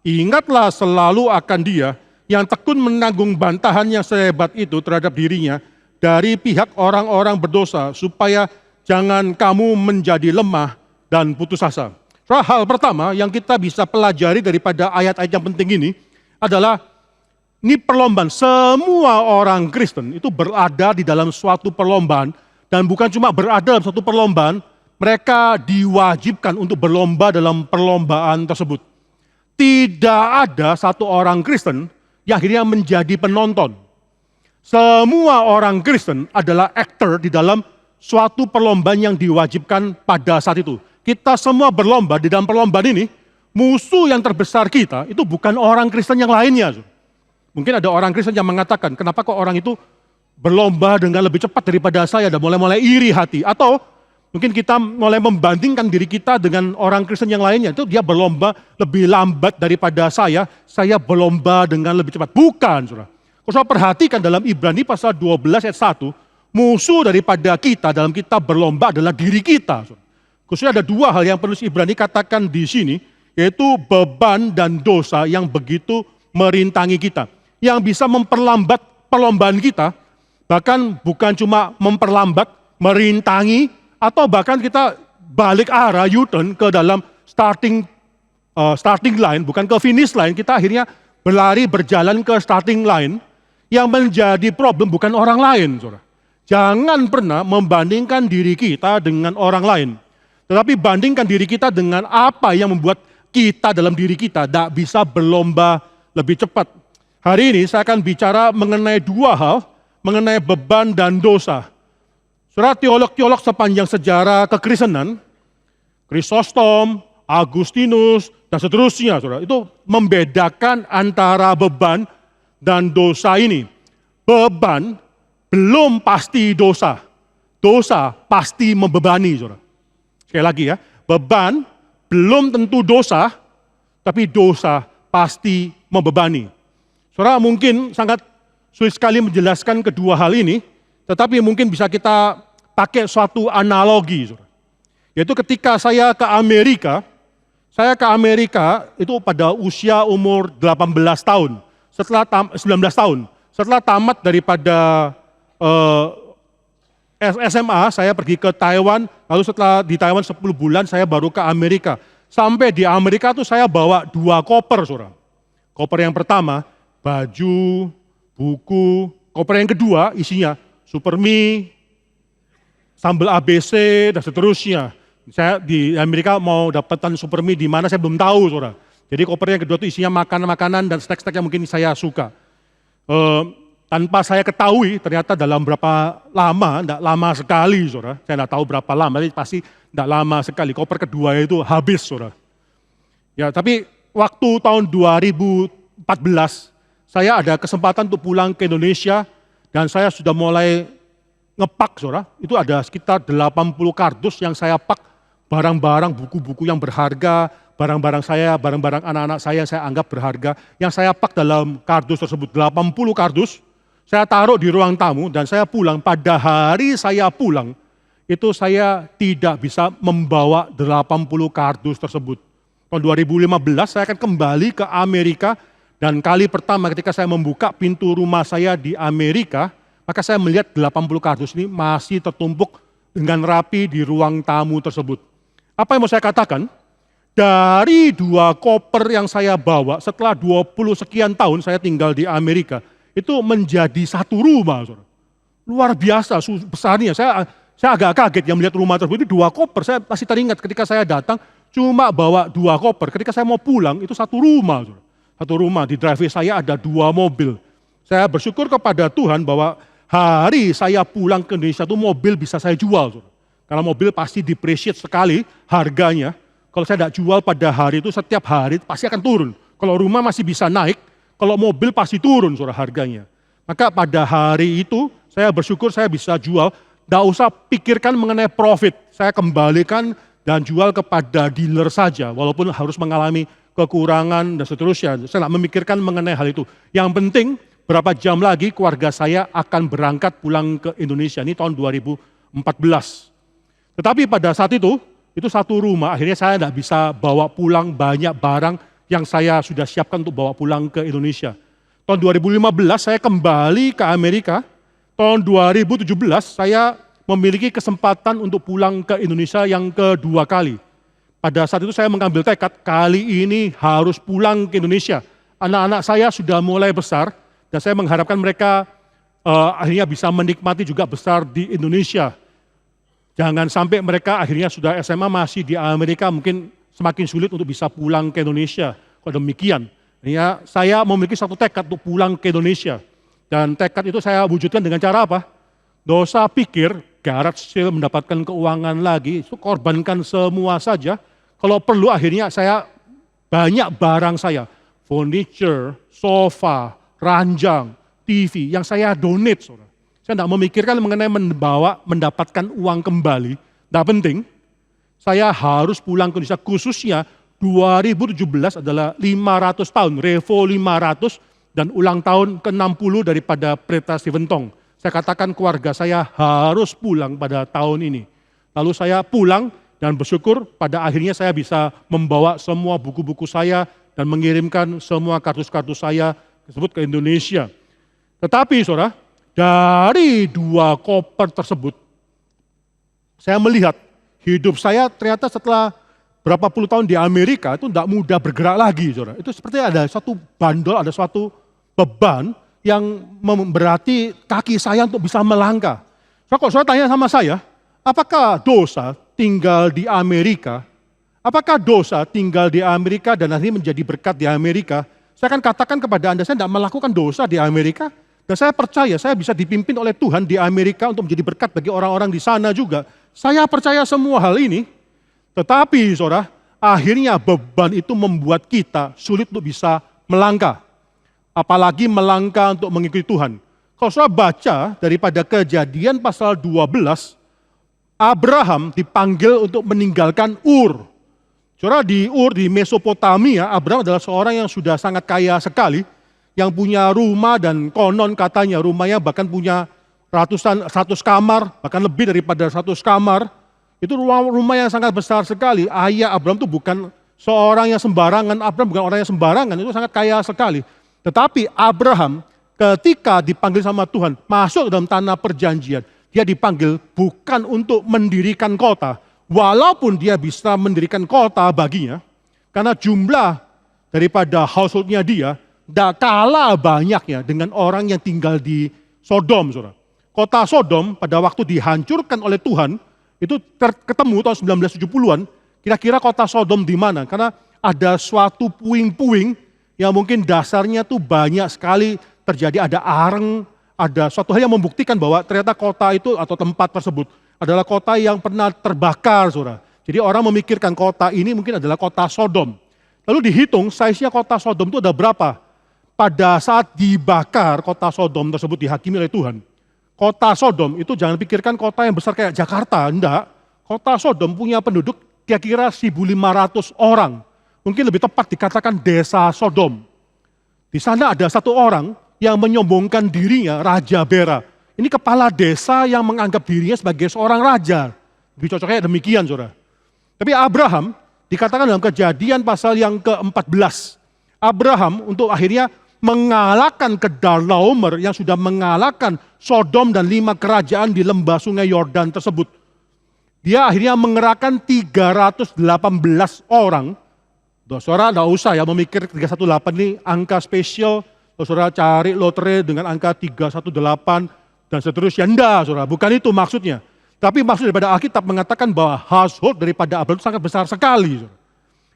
Ingatlah selalu akan Dia yang tekun menanggung bantahan yang sehebat itu terhadap dirinya dari pihak orang-orang berdosa, supaya jangan kamu menjadi lemah dan putus asa. Hal pertama yang kita bisa pelajari daripada ayat-ayat yang penting ini adalah ini perlombaan. Semua orang Kristen itu berada di dalam suatu perlombaan, dan bukan cuma berada dalam suatu perlombaan, mereka diwajibkan untuk berlomba dalam perlombaan tersebut. Tidak ada satu orang Kristen yang akhirnya menjadi penonton. Semua orang Kristen adalah aktor di dalam suatu perlombaan yang diwajibkan pada saat itu. Kita semua berlomba di dalam perlombaan ini. Musuh yang terbesar kita itu bukan orang Kristen yang lainnya. Mungkin ada orang Kristen yang mengatakan, kenapa kok orang itu berlomba dengan lebih cepat daripada saya, dan mulai iri hati. Atau mungkin kita mulai membandingkan diri kita dengan orang Kristen yang lainnya. Itu dia berlomba lebih lambat daripada saya berlomba dengan lebih cepat. Bukan, saudara. Kalau saya perhatikan dalam Ibrani pasal 12 ayat 1, musuh daripada kita dalam kita berlomba adalah diri kita. Saudara. Khususnya ada dua hal yang penulis Ibrani katakan di sini, yaitu beban dan dosa yang begitu merintangi kita. Yang bisa memperlambat perlombaan kita, bahkan bukan cuma memperlambat, merintangi, atau bahkan kita balik arah U-turn ke dalam starting line, bukan ke finish line, kita akhirnya berjalan ke starting line. Yang menjadi problem bukan orang lain, saudara. Jangan pernah membandingkan diri kita dengan orang lain. Tetapi bandingkan diri kita dengan apa yang membuat kita dalam diri kita tidak bisa berlomba lebih cepat. Hari ini saya akan bicara mengenai dua hal, mengenai beban dan dosa. Saudara, teolog-teolog sepanjang sejarah kekristenan, Chrysostom, Agustinus, dan seterusnya, saudara, itu membedakan antara beban dan dosa ini. Beban belum pasti dosa. Dosa pasti membebani, saudara. Sekali lagi ya, beban belum tentu dosa, tapi dosa pasti membebani. Saudara, mungkin sangat sulit sekali menjelaskan kedua hal ini, tetapi mungkin bisa kita pakai suatu analogi. Saudara. Yaitu ketika saya ke Amerika itu pada usia umur 18 tahun, 19 tahun. Setelah tamat daripada SMA, saya pergi ke Taiwan, lalu setelah di Taiwan 10 bulan saya baru ke Amerika. Sampai di Amerika tuh saya bawa 2 koper, saudara. Koper yang pertama, baju, buku. Koper yang kedua isinya Supermi, sambal ABC, dan seterusnya. Saya di Amerika mau dapatkan Supermi di mana saya belum tahu, saudara. Jadi koper yang kedua itu isinya makanan-makanan dan snack-snack yang mungkin saya suka. tanpa saya ketahui ternyata dalam berapa lama, tidak lama sekali saudara, saya tidak tahu berapa lama, tapi pasti tidak lama sekali, koper kedua itu habis saudara. Ya, tapi waktu tahun 2014, saya ada kesempatan untuk pulang ke Indonesia, dan saya sudah mulai ngepak saudara, itu ada sekitar 80 kardus yang saya pak, barang-barang, buku-buku yang berharga, barang-barang saya, barang-barang anak-anak saya yang saya anggap berharga, yang saya pak dalam kardus tersebut, 80 kardus, saya taruh di ruang tamu dan saya pulang. Pada hari saya pulang, itu saya tidak bisa membawa 80 kardus tersebut. Tahun 2015 saya akan kembali ke Amerika, dan kali pertama ketika saya membuka pintu rumah saya di Amerika, maka saya melihat 80 kardus ini masih tertumpuk dengan rapi di ruang tamu tersebut. Apa yang mau saya katakan? Dari 2 koper yang saya bawa setelah 20 sekian tahun saya tinggal di Amerika, itu menjadi 1 rumah. Saudara. Luar biasa besarnya, saya agak kaget yang melihat rumah tersebut, itu 2 koper, saya masih teringat ketika saya datang, cuma bawa 2 koper, ketika saya mau pulang itu 1 rumah. Saudara. 1 rumah, di driveway saya ada 2 mobil. Saya bersyukur kepada Tuhan bahwa hari saya pulang ke Indonesia itu mobil bisa saya jual. Saudara. Karena mobil pasti depreciate sekali harganya. Kalau saya tidak jual pada hari itu, setiap hari pasti akan turun. Kalau rumah masih bisa naik, kalau mobil pasti turun saudara harganya. Maka pada hari itu saya bersyukur saya bisa jual, tidak usah pikirkan mengenai profit. Saya kembalikan dan jual kepada dealer saja, walaupun harus mengalami kekurangan dan seterusnya. Saya tidak memikirkan mengenai hal itu. Yang penting berapa jam lagi keluarga saya akan berangkat pulang ke Indonesia. Ini tahun 2014. Tetapi pada saat itu 1 rumah, akhirnya saya tidak bisa bawa pulang banyak barang yang saya sudah siapkan untuk bawa pulang ke Indonesia. Tahun 2015 saya kembali ke Amerika, tahun 2017 saya memiliki kesempatan untuk pulang ke Indonesia yang kedua kali. Pada saat itu saya mengambil tekad, kali ini harus pulang ke Indonesia. Anak-anak saya sudah mulai besar, dan saya mengharapkan mereka akhirnya bisa menikmati juga besar di Indonesia. Jangan sampai mereka akhirnya sudah SMA masih di Amerika, mungkin semakin sulit untuk bisa pulang ke Indonesia. Kalau demikian, ya, saya memiliki satu tekad untuk pulang ke Indonesia. Dan tekad itu saya wujudkan dengan cara apa? Dosa pikir, garage sale mendapatkan keuangan lagi, itu korbankan semua saja. Kalau perlu akhirnya saya banyak barang saya, furniture, sofa, ranjang, TV, yang saya donate. Saudara. Saya tidak memikirkan mengenai mendapatkan uang kembali, tidak penting. Saya harus pulang ke Indonesia, khususnya 2017 adalah 500 tahun, Revo 500 dan ulang tahun ke-60 daripada Pendeta Stephen Tong. Saya katakan keluarga saya harus pulang pada tahun ini. Lalu saya pulang dan bersyukur pada akhirnya saya bisa membawa semua buku-buku saya dan mengirimkan semua kartus-kartus saya tersebut ke Indonesia. Tetapi saudara, dari 2 koper tersebut, saya melihat hidup saya ternyata setelah berapa puluh tahun di Amerika itu tidak mudah bergerak lagi. Saudara. Itu seperti ada suatu bandol, ada suatu beban yang memberati kaki saya untuk bisa melangkah. So, kalau saudara tanya sama saya, apakah dosa tinggal di Amerika? Apakah dosa tinggal di Amerika dan nanti menjadi berkat di Amerika? Saya akan katakan kepada Anda, saya tidak melakukan dosa di Amerika. Dan saya percaya saya bisa dipimpin oleh Tuhan di Amerika untuk menjadi berkat bagi orang-orang di sana juga. Saya percaya semua hal ini. Tetapi saudara, akhirnya beban itu membuat kita sulit untuk bisa melangkah. Apalagi melangkah untuk mengikuti Tuhan. Kalau saudara baca daripada Kejadian pasal 12, Abraham dipanggil untuk meninggalkan Ur. Saudara, di Ur, di Mesopotamia, Abraham adalah seorang yang sudah sangat kaya sekali, yang punya rumah dan konon katanya rumahnya bahkan punya 100 kamar, bahkan lebih daripada 100 kamar. Itu rumah yang sangat besar sekali. Ayah Abraham itu bukan seorang yang sembarangan, Abraham bukan orang yang sembarangan, itu sangat kaya sekali. Tetapi Abraham ketika dipanggil sama Tuhan, masuk dalam tanah perjanjian, dia dipanggil bukan untuk mendirikan kota, walaupun dia bisa mendirikan kota baginya, karena jumlah daripada householdnya dia, tidak kalah banyaknya dengan orang yang tinggal di Sodom. Saudara. Kota Sodom pada waktu dihancurkan oleh Tuhan, itu ketemu tahun 1970-an, kira-kira kota Sodom di mana? Karena ada suatu puing-puing yang mungkin dasarnya tuh banyak sekali terjadi, ada areng, ada suatu hal yang membuktikan bahwa ternyata kota itu atau tempat tersebut adalah kota yang pernah terbakar, saudara. Jadi orang memikirkan kota ini mungkin adalah kota Sodom. Lalu dihitung size-nya kota Sodom itu ada berapa? Pada saat dibakar kota Sodom tersebut dihakimi oleh Tuhan. Kota Sodom itu jangan pikirkan kota yang besar kayak Jakarta, enggak. Kota Sodom punya penduduk kira-kira 1.500 orang. Mungkin lebih tepat dikatakan desa Sodom. Di sana ada satu orang yang menyombongkan dirinya Raja Bera. Ini kepala desa yang menganggap dirinya sebagai seorang raja. Lebih cocoknya demikian, saudara. Tapi Abraham, dikatakan dalam Kejadian pasal yang ke-14. Abraham untuk akhirnya mengalahkan Kedorlaomer yang sudah mengalahkan Sodom dan 5 kerajaan di lembah sungai Yordan tersebut. Dia akhirnya mengerahkan 318 orang. Saudara tidak usah ya memikir 318 ini angka spesial. Saudara cari lotre dengan angka 318 dan seterusnya. Tidak, saudara, bukan itu maksudnya. Tapi maksud daripada Alkitab mengatakan bahwa household daripada Abraham itu sangat besar sekali.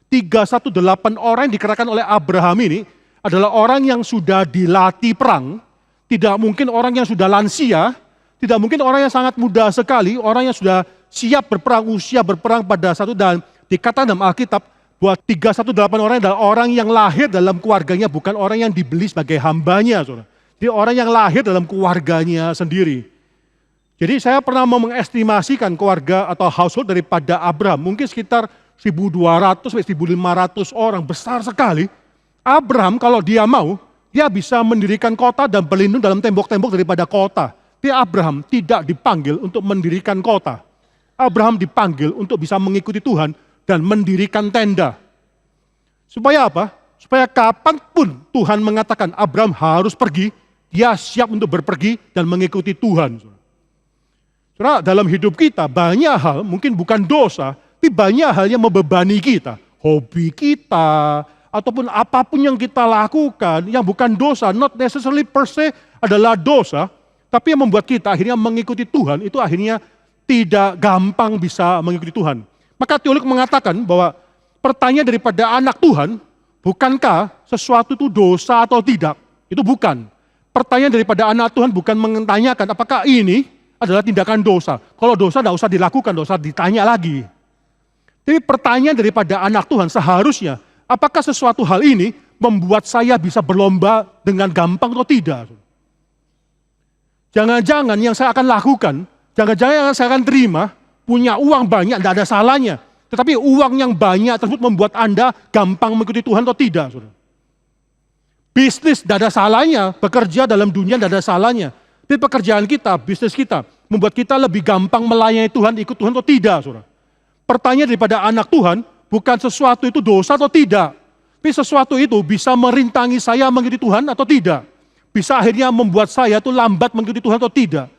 318 orang yang dikerahkan oleh Abraham ini adalah orang yang sudah dilatih perang. Tidak mungkin orang yang sudah lansia, tidak mungkin orang yang sangat muda sekali, orang yang sudah siap berperang, usia berperang pada satu, dan dikatakan dalam Alkitab bahwa 318 orang adalah orang yang lahir dalam keluarganya, bukan orang yang dibeli sebagai hambanya. Saudara. Jadi orang yang lahir dalam keluarganya sendiri. Jadi saya pernah mau mengestimasikan keluarga atau household daripada Abraham, mungkin sekitar 1.200-1.500 orang, besar sekali. Abraham kalau dia mau, dia bisa mendirikan kota dan berlindung dalam tembok-tembok daripada kota. Tapi Abraham tidak dipanggil untuk mendirikan kota. Abraham dipanggil untuk bisa mengikuti Tuhan dan mendirikan tenda. Supaya apa? Supaya kapanpun Tuhan mengatakan Abraham harus pergi, dia siap untuk berpergi dan mengikuti Tuhan. Saudara, dalam hidup kita banyak hal, mungkin bukan dosa, tapi banyak hal yang membebani kita. Hobi kita, ataupun apapun yang kita lakukan yang bukan dosa, not necessarily per se adalah dosa, tapi yang membuat kita akhirnya mengikuti Tuhan, itu akhirnya tidak gampang bisa mengikuti Tuhan. Maka teolog mengatakan bahwa pertanyaan daripada anak Tuhan, bukankah sesuatu itu dosa atau tidak? Itu bukan. Pertanyaan daripada anak Tuhan bukan menanyakan apakah ini adalah tindakan dosa. Kalau dosa tidak usah dilakukan, dosa ditanya lagi. Tapi pertanyaan daripada anak Tuhan seharusnya, apakah sesuatu hal ini membuat saya bisa berlomba dengan gampang atau tidak? Jangan-jangan yang saya akan lakukan, jangan-jangan yang saya akan terima, punya uang banyak, tidak ada salahnya. Tetapi uang yang banyak tersebut membuat Anda gampang mengikuti Tuhan atau tidak? Saudara? Bisnis tidak ada salahnya, bekerja dalam dunia tidak ada salahnya. Tapi pekerjaan kita, bisnis kita, membuat kita lebih gampang melayani Tuhan, ikut Tuhan atau tidak, saudara? Pertanyaan daripada anak Tuhan, bukan sesuatu itu dosa atau tidak. Tapi sesuatu itu bisa merintangi saya mengikuti Tuhan atau tidak. Bisa akhirnya membuat saya itu lambat mengikuti Tuhan atau tidak.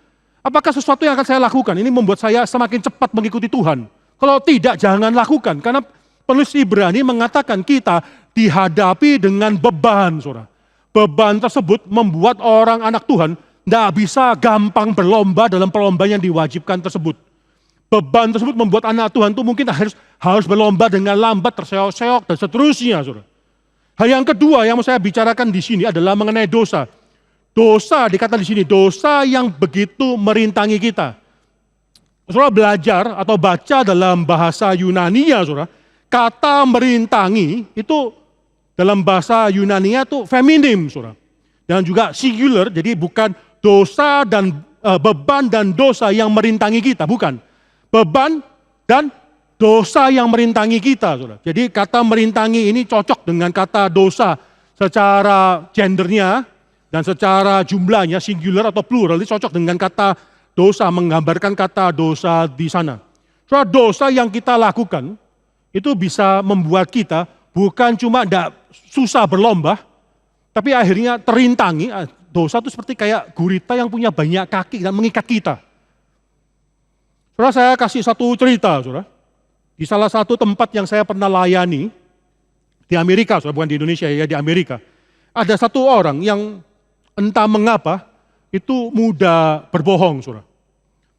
Apakah sesuatu yang akan saya lakukan, ini membuat saya semakin cepat mengikuti Tuhan? Kalau tidak, jangan lakukan. Karena penulis Ibrani mengatakan kita dihadapi dengan beban, saudara. Beban tersebut membuat orang anak Tuhan tidak bisa gampang berlomba dalam perlombaan yang diwajibkan tersebut. Beban tersebut membuat anak Tuhan itu mungkin harus berlomba dengan lambat, terseok-seok, dan seterusnya. Saudara. Hal yang kedua yang mau saya bicarakan di sini adalah mengenai dosa. Dosa dikatakan di sini, dosa yang begitu merintangi kita. Saudara belajar atau baca dalam bahasa Yunania, saudara, kata merintangi itu dalam bahasa Yunania itu feminim, saudara. Dan juga singular, jadi bukan dosa dan beban dan dosa yang merintangi kita, bukan. Beban dan dosa yang merintangi kita, saudara. Jadi kata merintangi ini cocok dengan kata dosa secara gendernya dan secara jumlahnya, singular atau plural, ini cocok dengan kata dosa, menggambarkan kata dosa di sana. Saudara, dosa yang kita lakukan itu bisa membuat kita bukan cuma tidak susah berlomba, tapi akhirnya terintangi. Dosa itu seperti kayak gurita yang punya banyak kaki dan mengikat kita. Saudara, saya kasih satu cerita, saudara. Di salah satu tempat yang saya pernah layani, di Amerika, saudara, bukan di Indonesia ya, di Amerika. Ada satu orang yang entah mengapa, itu mudah berbohong, saudara.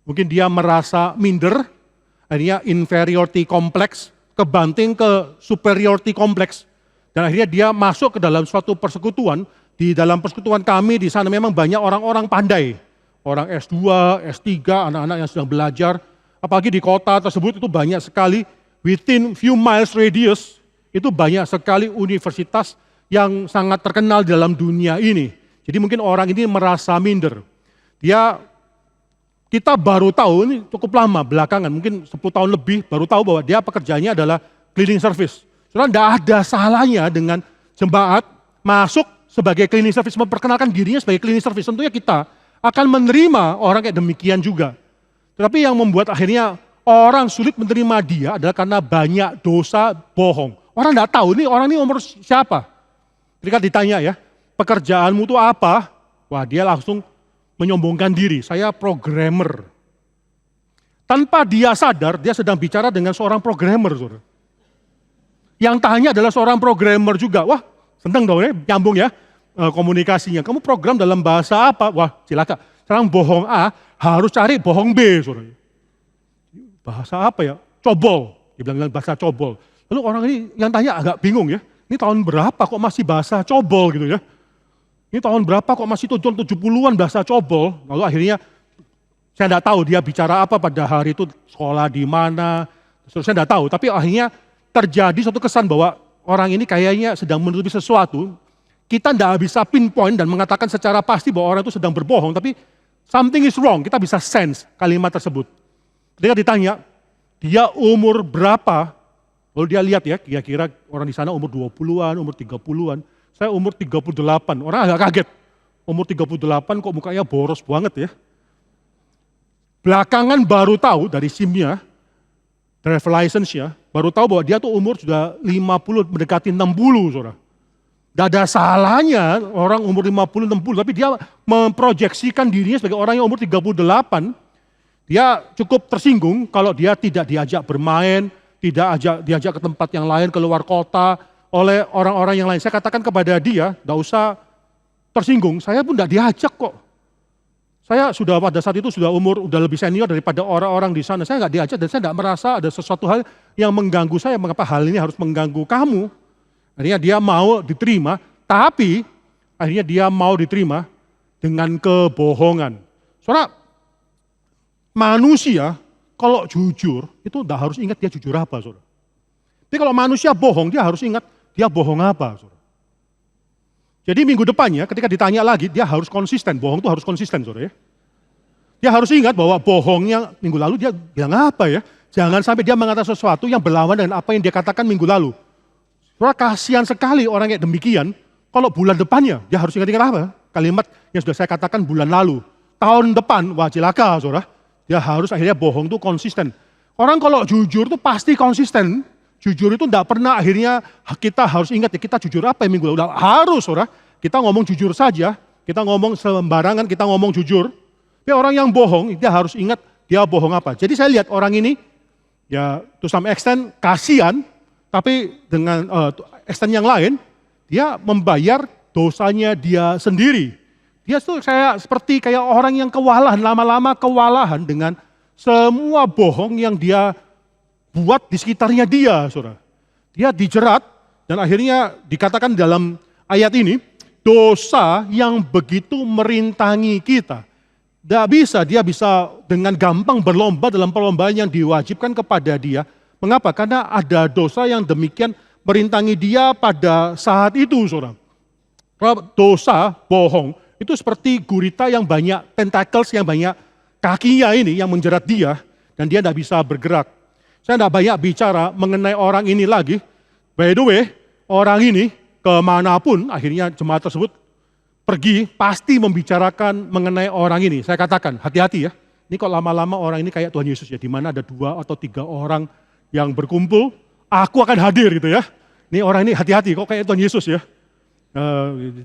Mungkin dia merasa minder, akhirnya inferiority complex, kebanting ke superiority complex. Dan akhirnya dia masuk ke dalam suatu persekutuan Di dalam persekutuan kami di sana memang banyak orang-orang pandai. Orang S2, S3, anak-anak yang sedang belajar. Apalagi di kota tersebut itu banyak sekali, within few miles radius, itu banyak sekali universitas yang sangat terkenal di dalam dunia ini. Jadi mungkin orang ini merasa minder. Kita baru tahu, ini cukup lama belakangan, mungkin 10 tahun lebih, baru tahu bahwa dia pekerjaannya adalah cleaning service. Saudara, tidak ada salahnya dengan jemaat masuk sebagai cleaning service, memperkenalkan dirinya sebagai cleaning service. Tentunya kita akan menerima orang kayak demikian juga. Tetapi yang membuat akhirnya orang sulit menerima dia adalah karena banyak dosa bohong. Orang tidak tahu nih orang ini umur siapa. Ketika ditanya ya, pekerjaanmu itu apa? Wah, dia langsung menyombongkan diri, saya programmer. Tanpa dia sadar, dia sedang bicara dengan seorang programmer. Saudara. Yang tanya adalah seorang programmer juga. Wah, senang dong ya, nyambung ya komunikasinya. Kamu program dalam bahasa apa? Wah, cilaka. Sekarang bohong A, harus cari bohong B. Saudara. Bahasa apa ya? Cobol. Dia bilang bahasa cobol. Lalu orang ini yang tanya agak bingung ya. Ini tahun berapa kok masih bahasa cobol gitu ya. Ini tahun berapa kok masih tahun 70-an bahasa cobol. Lalu akhirnya saya tidak tahu dia bicara apa pada hari itu, sekolah di mana. Saya tidak tahu, tapi akhirnya terjadi suatu kesan bahwa orang ini kayaknya sedang menutupi sesuatu. Kita tidak bisa pinpoint dan mengatakan secara pasti bahwa orang itu sedang berbohong, tapi something is wrong, kita bisa sense kalimat tersebut. Ketika ditanya, dia umur berapa? Lalu dia lihat ya, kira-kira orang di sana umur 20-an, umur 30-an. Saya umur 38, orang agak kaget. Umur 38 kok mukanya boros banget ya. Belakangan baru tahu dari SIM-nya, driver license-nya, baru tahu bahwa dia tuh umur sudah 50, mendekati 60, saudara. Gak ada salahnya orang umur 50, 60, tapi dia memproyeksikan dirinya sebagai orang yang umur 38, dia cukup tersinggung kalau dia tidak diajak bermain, tidak diajak ke tempat yang lain, keluar kota, oleh orang-orang yang lain. Saya katakan kepada dia, gak usah tersinggung, saya pun gak diajak kok. Saya sudah pada saat itu sudah lebih senior daripada orang-orang di sana. Saya nggak diajak dan saya nggak merasa ada sesuatu hal yang mengganggu saya. Mengapa hal ini harus mengganggu kamu? Akhirnya dia mau diterima, tapi akhirnya dia mau diterima dengan kebohongan. Soalnya manusia kalau jujur itu udah harus ingat dia jujur apa, saudara. Tapi kalau manusia bohong, dia harus ingat dia bohong apa, saudara. Jadi minggu depannya ketika ditanya lagi, dia harus konsisten. Bohong itu harus konsisten, saudara ya. Dia harus ingat bahwa bohongnya minggu lalu dia bilang apa ya. Jangan sampai dia mengatakan sesuatu yang berlawan dengan apa yang dia katakan minggu lalu. Saudara, kasihan sekali orang kayak demikian. Kalau bulan depannya, dia harus ingat apa? Kalimat yang sudah saya katakan bulan lalu. Tahun depan, wah cilaka, saudara. Dia harus akhirnya bohong itu konsisten. Orang kalau jujur itu pasti konsisten. Jujur itu tidak pernah akhirnya kita harus ingat ya kita jujur apa yang minggu lalu. Harus saudara, kita ngomong jujur saja, kita ngomong sembarangan, kita ngomong jujur. Tapi orang yang bohong, dia harus ingat dia bohong apa. Jadi saya lihat orang ini, ya to some extent kasihan, tapi dengan extent yang lain, dia membayar dosanya dia sendiri. Dia tuh saya seperti kayak orang yang kewalahan, lama-lama kewalahan dengan semua bohong yang dia buat di sekitarnya dia, saudara. Dia dijerat dan akhirnya dikatakan dalam ayat ini, dosa yang begitu merintangi kita. Tidak bisa, dia bisa dengan gampang berlomba dalam perlombaan yang diwajibkan kepada dia. Mengapa? Karena ada dosa yang demikian merintangi dia pada saat itu, saudara. Dosa, bohong, itu seperti gurita yang banyak tentacles, yang banyak kakinya ini yang menjerat dia, dan dia tidak bisa bergerak. Saya tidak banyak bicara mengenai orang ini lagi. By the way, orang ini kemanapun akhirnya jemaat tersebut pergi pasti membicarakan mengenai orang ini. Saya katakan hati-hati ya. Ini kok lama-lama orang ini kayak Tuhan Yesus ya. Di mana ada 2 atau 3 orang yang berkumpul, aku akan hadir gitu ya. Ini orang ini hati-hati kok kayak Tuhan Yesus ya.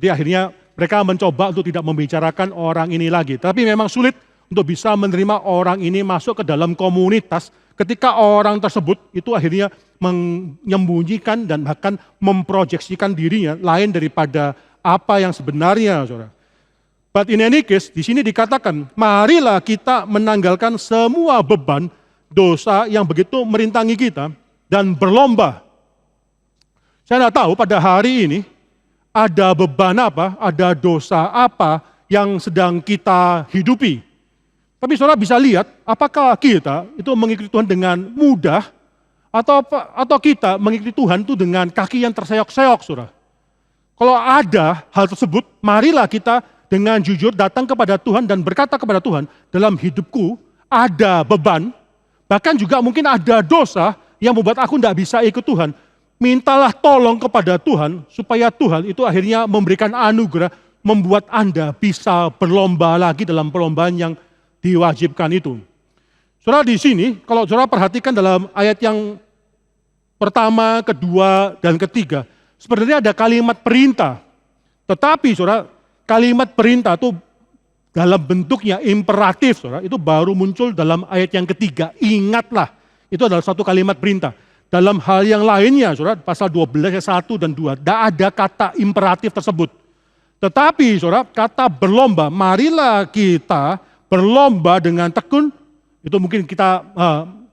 Jadi akhirnya mereka mencoba untuk tidak membicarakan orang ini lagi. Tapi memang sulit untuk bisa menerima orang ini masuk ke dalam komunitas. Ketika orang tersebut itu akhirnya menyembunyikan dan bahkan memproyeksikan dirinya lain daripada apa yang sebenarnya, saudara. But in any case, di sini dikatakan, marilah kita menanggalkan semua beban dosa yang begitu merintangi kita dan berlomba. Saya tidak tahu pada hari ini ada beban apa, ada dosa apa yang sedang kita hidupi. Tapi saudara bisa lihat, apakah kita itu mengikuti Tuhan dengan mudah, atau kita mengikuti Tuhan itu dengan kaki yang terseok-seok, saudara. Kalau ada hal tersebut, marilah kita dengan jujur datang kepada Tuhan dan berkata kepada Tuhan, dalam hidupku ada beban, bahkan juga mungkin ada dosa yang membuat aku tidak bisa ikut Tuhan. Mintalah tolong kepada Tuhan, supaya Tuhan itu akhirnya memberikan anugerah, membuat Anda bisa berlomba lagi dalam perlombaan yang diwajibkan itu. Saudara di sini, kalau saudara perhatikan dalam ayat yang pertama, kedua, dan ketiga, sebenarnya ada kalimat perintah. Tetapi saudara, kalimat perintah itu dalam bentuknya imperatif, saudara, itu baru muncul dalam ayat yang ketiga. Ingatlah, itu adalah satu kalimat perintah. Dalam hal yang lainnya, saudara, pasal 12 ayat 1 dan 2, tidak ada kata imperatif tersebut. Tetapi saudara, kata berlomba, marilah kita berlomba dengan tekun, itu mungkin kita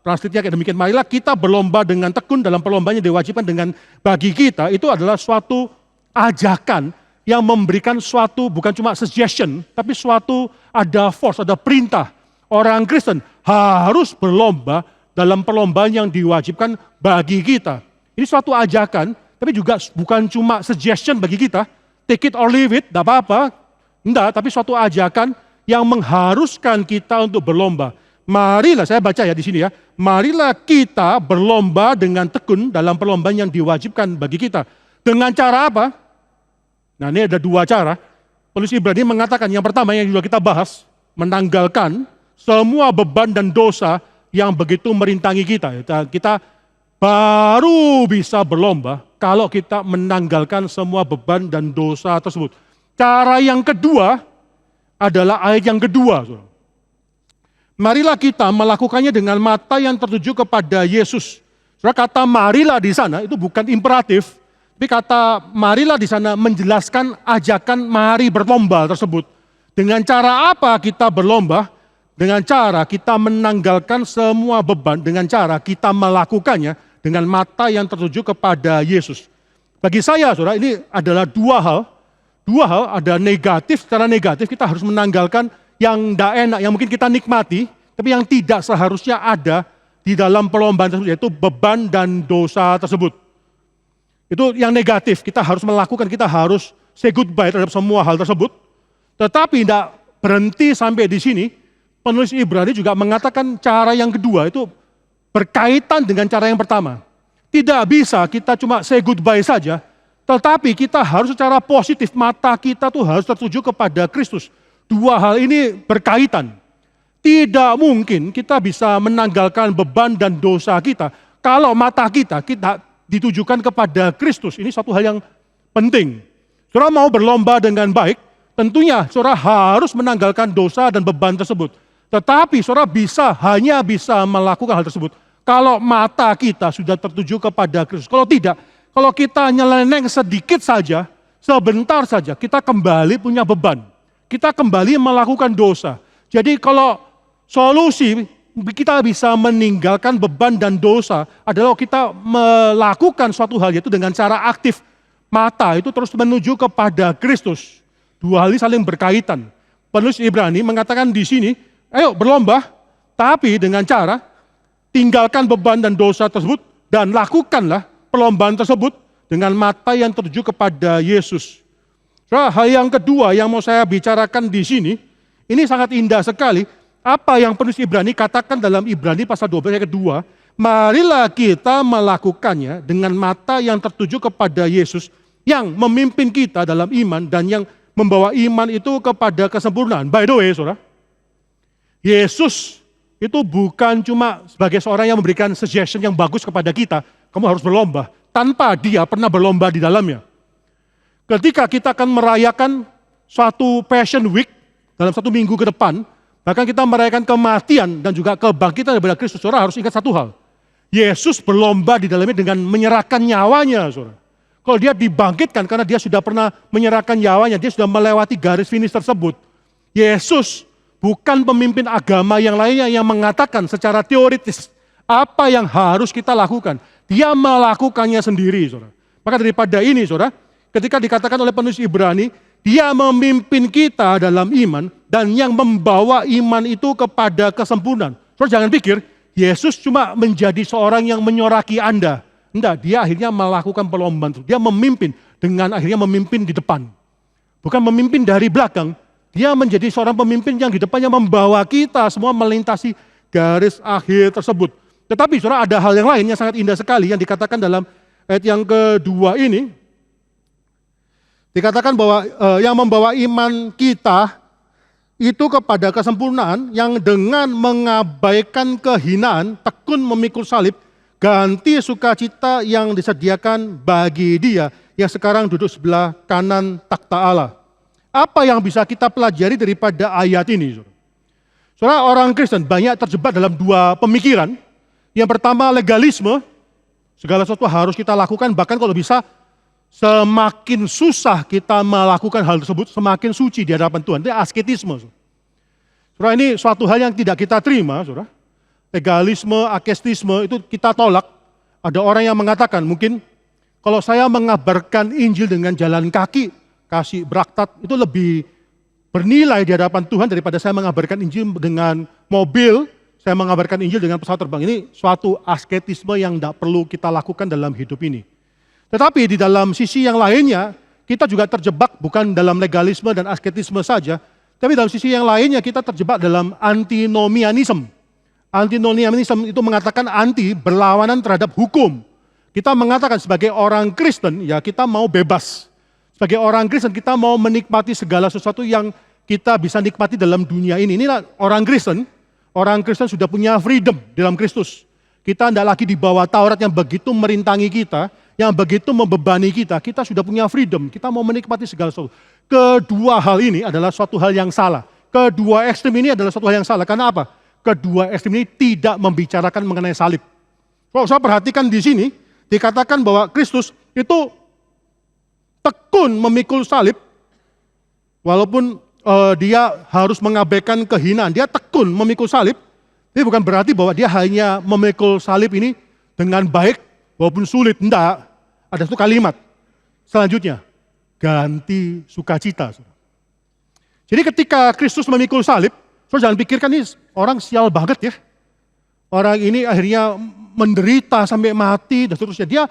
translate-nya kayak demikian, marilah kita berlomba dengan tekun dalam perlombaan yang diwajibkan dengan bagi kita, itu adalah suatu ajakan yang memberikan suatu, bukan cuma suggestion, tapi suatu ada force, ada perintah. Orang Kristen harus berlomba dalam perlombaan yang diwajibkan bagi kita. Ini suatu ajakan, tapi juga bukan cuma suggestion bagi kita, take it or leave it, tidak apa-apa. Enggak, tapi suatu ajakan yang mengharuskan kita untuk berlomba. Marilah, saya baca ya di sini ya. Marilah kita berlomba dengan tekun dalam perlombaan yang diwajibkan bagi kita. Dengan cara apa? Nah, ini ada dua cara. Penulis Ibrani mengatakan yang pertama yang juga kita bahas, menanggalkan semua beban dan dosa yang begitu merintangi kita. Kita baru bisa berlomba kalau kita menanggalkan semua beban dan dosa tersebut. Cara yang kedua adalah ayat yang kedua. Marilah kita melakukannya dengan mata yang tertuju kepada Yesus. Saudara, kata marilah di sana itu bukan imperatif, tapi kata marilah di sana menjelaskan ajakan mari berlomba tersebut. Dengan cara apa kita berlomba? Dengan cara kita menanggalkan semua beban, dengan cara kita melakukannya dengan mata yang tertuju kepada Yesus. Bagi saya, saudara, ini adalah dua hal. Dua hal, ada negatif, secara negatif kita harus menanggalkan yang tidak enak, yang mungkin kita nikmati, tapi yang tidak seharusnya ada di dalam perlombaan tersebut, yaitu beban dan dosa tersebut. Itu yang negatif, kita harus melakukan, kita harus say goodbye terhadap semua hal tersebut. Tetapi tidak berhenti sampai di sini, penulis Ibrani juga mengatakan cara yang kedua itu berkaitan dengan cara yang pertama. Tidak bisa kita cuma say goodbye saja, tetapi kita harus secara positif, mata kita tuh harus tertuju kepada Kristus. Dua hal ini berkaitan. Tidak mungkin kita bisa menanggalkan beban dan dosa kita kalau mata kita ditujukan kepada Kristus. Ini satu hal yang penting. Saudara mau berlomba dengan baik, tentunya saudara harus menanggalkan dosa dan beban tersebut. Tetapi saudara hanya bisa melakukan hal tersebut kalau mata kita sudah tertuju kepada Kristus. Kalau tidak, kalau kita nyeleneng sedikit saja, sebentar saja, kita kembali punya beban. Kita kembali melakukan dosa. Jadi kalau solusi kita bisa meninggalkan beban dan dosa adalah kita melakukan suatu hal, yaitu dengan cara aktif. Mata itu terus menuju kepada Kristus. Dua hal ini saling berkaitan. Penulis Ibrani mengatakan di sini, ayo berlomba, tapi dengan cara tinggalkan beban dan dosa tersebut dan lakukanlah perlombaan tersebut dengan mata yang tertuju kepada Yesus. Hal yang kedua yang mau saya bicarakan di sini, ini sangat indah sekali. Apa yang penulis Ibrani katakan dalam Ibrani pasal 12 ayat kedua, marilah kita melakukannya dengan mata yang tertuju kepada Yesus yang memimpin kita dalam iman dan yang membawa iman itu kepada kesempurnaan. By the way, saudara, Yesus itu bukan cuma sebagai seorang yang memberikan suggestion yang bagus kepada kita, kamu harus berlomba, tanpa dia pernah berlomba di dalamnya. Ketika kita akan merayakan suatu Passion Week dalam 1 minggu ke depan, bahkan kita merayakan kematian dan juga kebangkitan daripada Kristus, saudara harus ingat satu hal. Yesus berlomba di dalamnya dengan menyerahkan nyawanya, saudara. Kalau dia dibangkitkan karena dia sudah pernah menyerahkan nyawanya, dia sudah melewati garis finish tersebut. Yesus bukan pemimpin agama yang lainnya yang mengatakan secara teoritis apa yang harus kita lakukan. Dia melakukannya sendiri, saudara. Maka daripada ini, saudara, ketika dikatakan oleh penulis Ibrani, dia memimpin kita dalam iman dan yang membawa iman itu kepada kesempurnaan. Saudara jangan pikir Yesus cuma menjadi seorang yang menyoraki Anda. Enggak, dia akhirnya melakukan perlombaan. Dia memimpin dengan akhirnya memimpin di depan. Bukan memimpin dari belakang. Dia menjadi seorang pemimpin yang di depannya membawa kita semua melintasi garis akhir tersebut. Tetapi saudara ada hal yang lain yang sangat indah sekali yang dikatakan dalam ayat yang kedua ini. Dikatakan bahwa yang membawa iman kita itu kepada kesempurnaan yang dengan mengabaikan kehinaan, tekun memikul salib, ganti sukacita yang disediakan bagi dia yang sekarang duduk sebelah kanan takhta Allah. Apa yang bisa kita pelajari daripada ayat ini? Saudara, orang Kristen banyak terjebak dalam dua pemikiran. Yang pertama legalisme, segala sesuatu harus kita lakukan, bahkan kalau bisa semakin susah kita melakukan hal tersebut, semakin suci di hadapan Tuhan. Itu asketisme. Saudara, ini suatu hal yang tidak kita terima, saudara. Legalisme, askesisme itu kita tolak. Ada orang yang mengatakan, mungkin kalau saya mengabarkan Injil dengan jalan kaki, kasih beraktat, itu lebih bernilai di hadapan Tuhan daripada saya mengabarkan Injil dengan mobil, saya mengabarkan Injil dengan pesawat terbang. Ini suatu asketisme yang tidak perlu kita lakukan dalam hidup ini. Tetapi di dalam sisi yang lainnya, kita juga terjebak bukan dalam legalisme dan asketisme saja, tapi dalam sisi yang lainnya kita terjebak dalam antinomianisme. Antinomianisme itu mengatakan anti, berlawanan terhadap hukum. Kita mengatakan sebagai orang Kristen, ya kita mau bebas. Sebagai orang Kristen kita mau menikmati segala sesuatu yang kita bisa nikmati dalam dunia ini. Inilah orang Kristen sudah punya freedom dalam Kristus. Kita tidak lagi di bawah Taurat yang begitu merintangi kita, yang begitu membebani kita. Kita sudah punya freedom, kita mau menikmati segala sesuatu. Kedua hal ini adalah suatu hal yang salah. Kedua ekstrem ini adalah suatu hal yang salah. Karena apa? Kedua ekstrem ini tidak membicarakan mengenai salib. Kalau saya perhatikan di sini, dikatakan bahwa Kristus itu tekun memikul salib, walaupun dia harus mengabaikan kehinaan, dia tekun memikul salib. Ini bukan berarti bahwa dia hanya memikul salib ini dengan baik, walaupun sulit. Enggak, ada satu kalimat. Selanjutnya, ganti sukacita. Jadi ketika Kristus memikul salib, saudara jangan pikirkan ini orang sial banget ya. Orang ini akhirnya menderita sampai mati dan seterusnya. Dia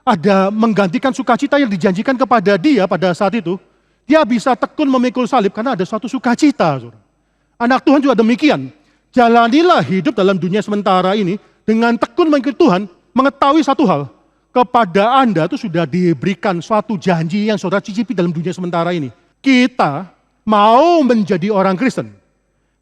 ada menggantikan sukacita yang dijanjikan kepada dia pada saat itu. Dia bisa tekun memikul salib karena ada suatu sukacita. Saudara. Anak Tuhan juga demikian. Jalanilah hidup dalam dunia sementara ini dengan tekun mengikuti Tuhan, mengetahui satu hal, kepada Anda itu sudah diberikan suatu janji yang saudara cicipi dalam dunia sementara ini. Kita mau menjadi orang Kristen,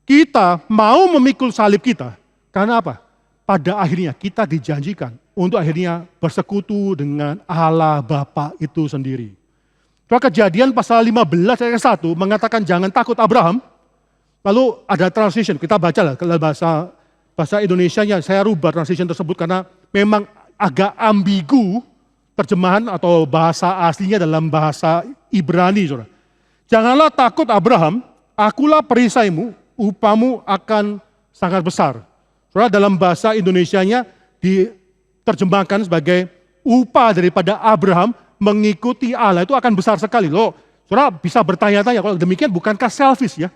kita mau memikul salib kita, karena apa? Pada akhirnya kita dijanjikan untuk akhirnya bersekutu dengan Allah Bapa itu sendiri. Kejadian pasal 15 ayat 1 mengatakan jangan takut Abraham. Lalu ada translation, kita baca lah kalau bahasa Indonesianya, saya rubah translation tersebut karena memang agak ambigu terjemahan atau bahasa aslinya dalam bahasa Ibrani. Saudara. Janganlah takut Abraham, akulah perisaimu, upamu akan sangat besar. Saudara, dalam bahasa Indonesianya diterjemahkan sebagai upah daripada Abraham mengikuti Allah itu akan besar sekali. Loh, saudara bisa bertanya-tanya, kalau demikian bukankah selfish ya?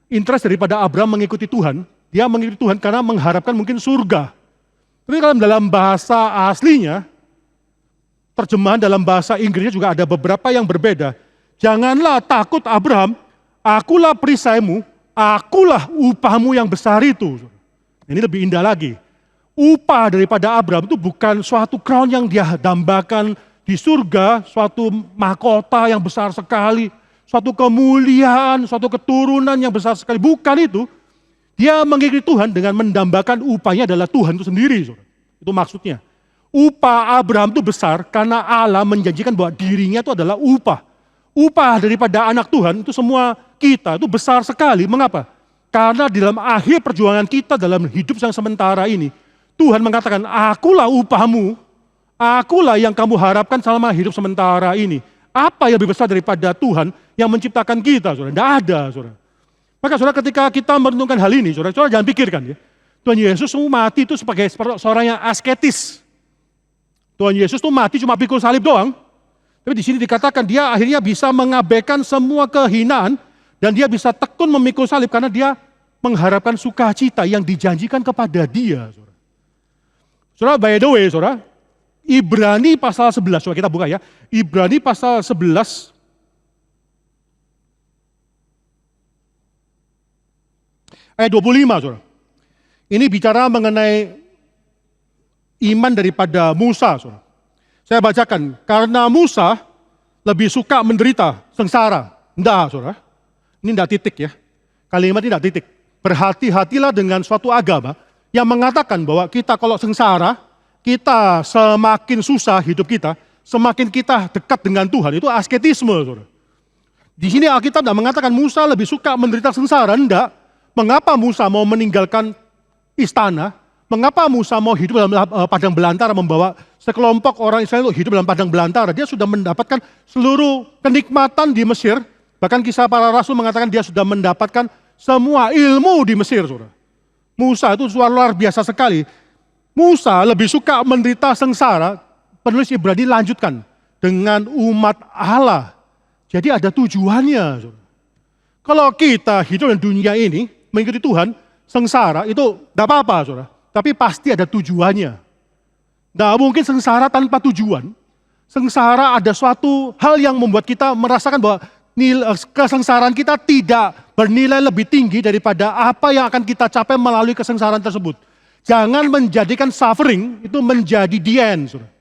Interest daripada Abraham mengikuti Tuhan, dia mengikuti Tuhan karena mengharapkan mungkin surga. Tapi kalau dalam bahasa aslinya, terjemahan dalam bahasa Inggrisnya juga ada beberapa yang berbeda. Janganlah takut Abraham, akulah perisaimu, akulah upahmu yang besar itu. Ini lebih indah lagi. Upah daripada Abraham itu bukan suatu crown yang dia dambakan di surga, suatu mahkota yang besar sekali, suatu kemuliaan, suatu keturunan yang besar sekali. Bukan itu. Dia mengikuti Tuhan dengan mendambakan upahnya adalah Tuhan itu sendiri. Itu maksudnya. Upah Abraham itu besar karena Allah menjanjikan bahwa dirinya itu adalah upah. Upah daripada anak Tuhan itu semua kita itu besar sekali. Mengapa? Karena di dalam akhir perjuangan kita dalam hidup yang sementara ini, Tuhan mengatakan, akulah upahmu, akulah yang kamu harapkan selama hidup sementara ini. Apa yang lebih besar daripada Tuhan yang menciptakan kita, saudara? Tidak ada, saudara. Maka saudara ketika kita merenungkan hal ini, saudara jangan pikirkan ya. Tuhan Yesus mati itu sebagai seorang yang asketis. Tuhan Yesus itu mati cuma pikul salib doang. Tapi di sini dikatakan dia akhirnya bisa mengabaikan semua kehinaan dan dia bisa tekun memikul salib karena dia mengharapkan sukacita yang dijanjikan kepada dia. Saudara, by the way, saudara, Ibrani pasal 11, coba kita buka ya. Ibrani pasal 11 ayat 25, saudara. Ini bicara mengenai iman daripada Musa, saudara. Saya bacakan, karena Musa lebih suka menderita, sengsara. Enggak, saudara. Ini enggak titik ya. Kalimat ini enggak titik. Berhati-hatilah dengan suatu agama yang mengatakan bahwa kita kalau sengsara, kita semakin susah hidup kita, semakin kita dekat dengan Tuhan. Itu asketisme, saudara. Di sini Alkitab tidak mengatakan Musa lebih suka menderita sengsara, enggak. Mengapa Musa mau meninggalkan istana? Mengapa Musa mau hidup dalam padang belantara, membawa sekelompok orang Israel hidup dalam padang belantara? Dia sudah mendapatkan seluruh kenikmatan di Mesir. Bahkan kisah para rasul mengatakan dia sudah mendapatkan semua ilmu di Mesir, saudara. Musa itu luar biasa sekali. Musa lebih suka menderita sengsara. Penulis Ibrani lanjutkan dengan umat Allah. Jadi ada tujuannya, saudara. Kalau kita hidup di dunia ini mengikuti Tuhan, sengsara itu tidak apa-apa, saudara. Tapi pasti ada tujuannya. Tidak mungkin sengsara tanpa tujuan. Sengsara ada suatu hal yang membuat kita merasakan bahwa kesengsaraan kita tidak bernilai lebih tinggi daripada apa yang akan kita capai melalui kesengsaraan tersebut. Jangan menjadikan suffering itu menjadi the end, saudara.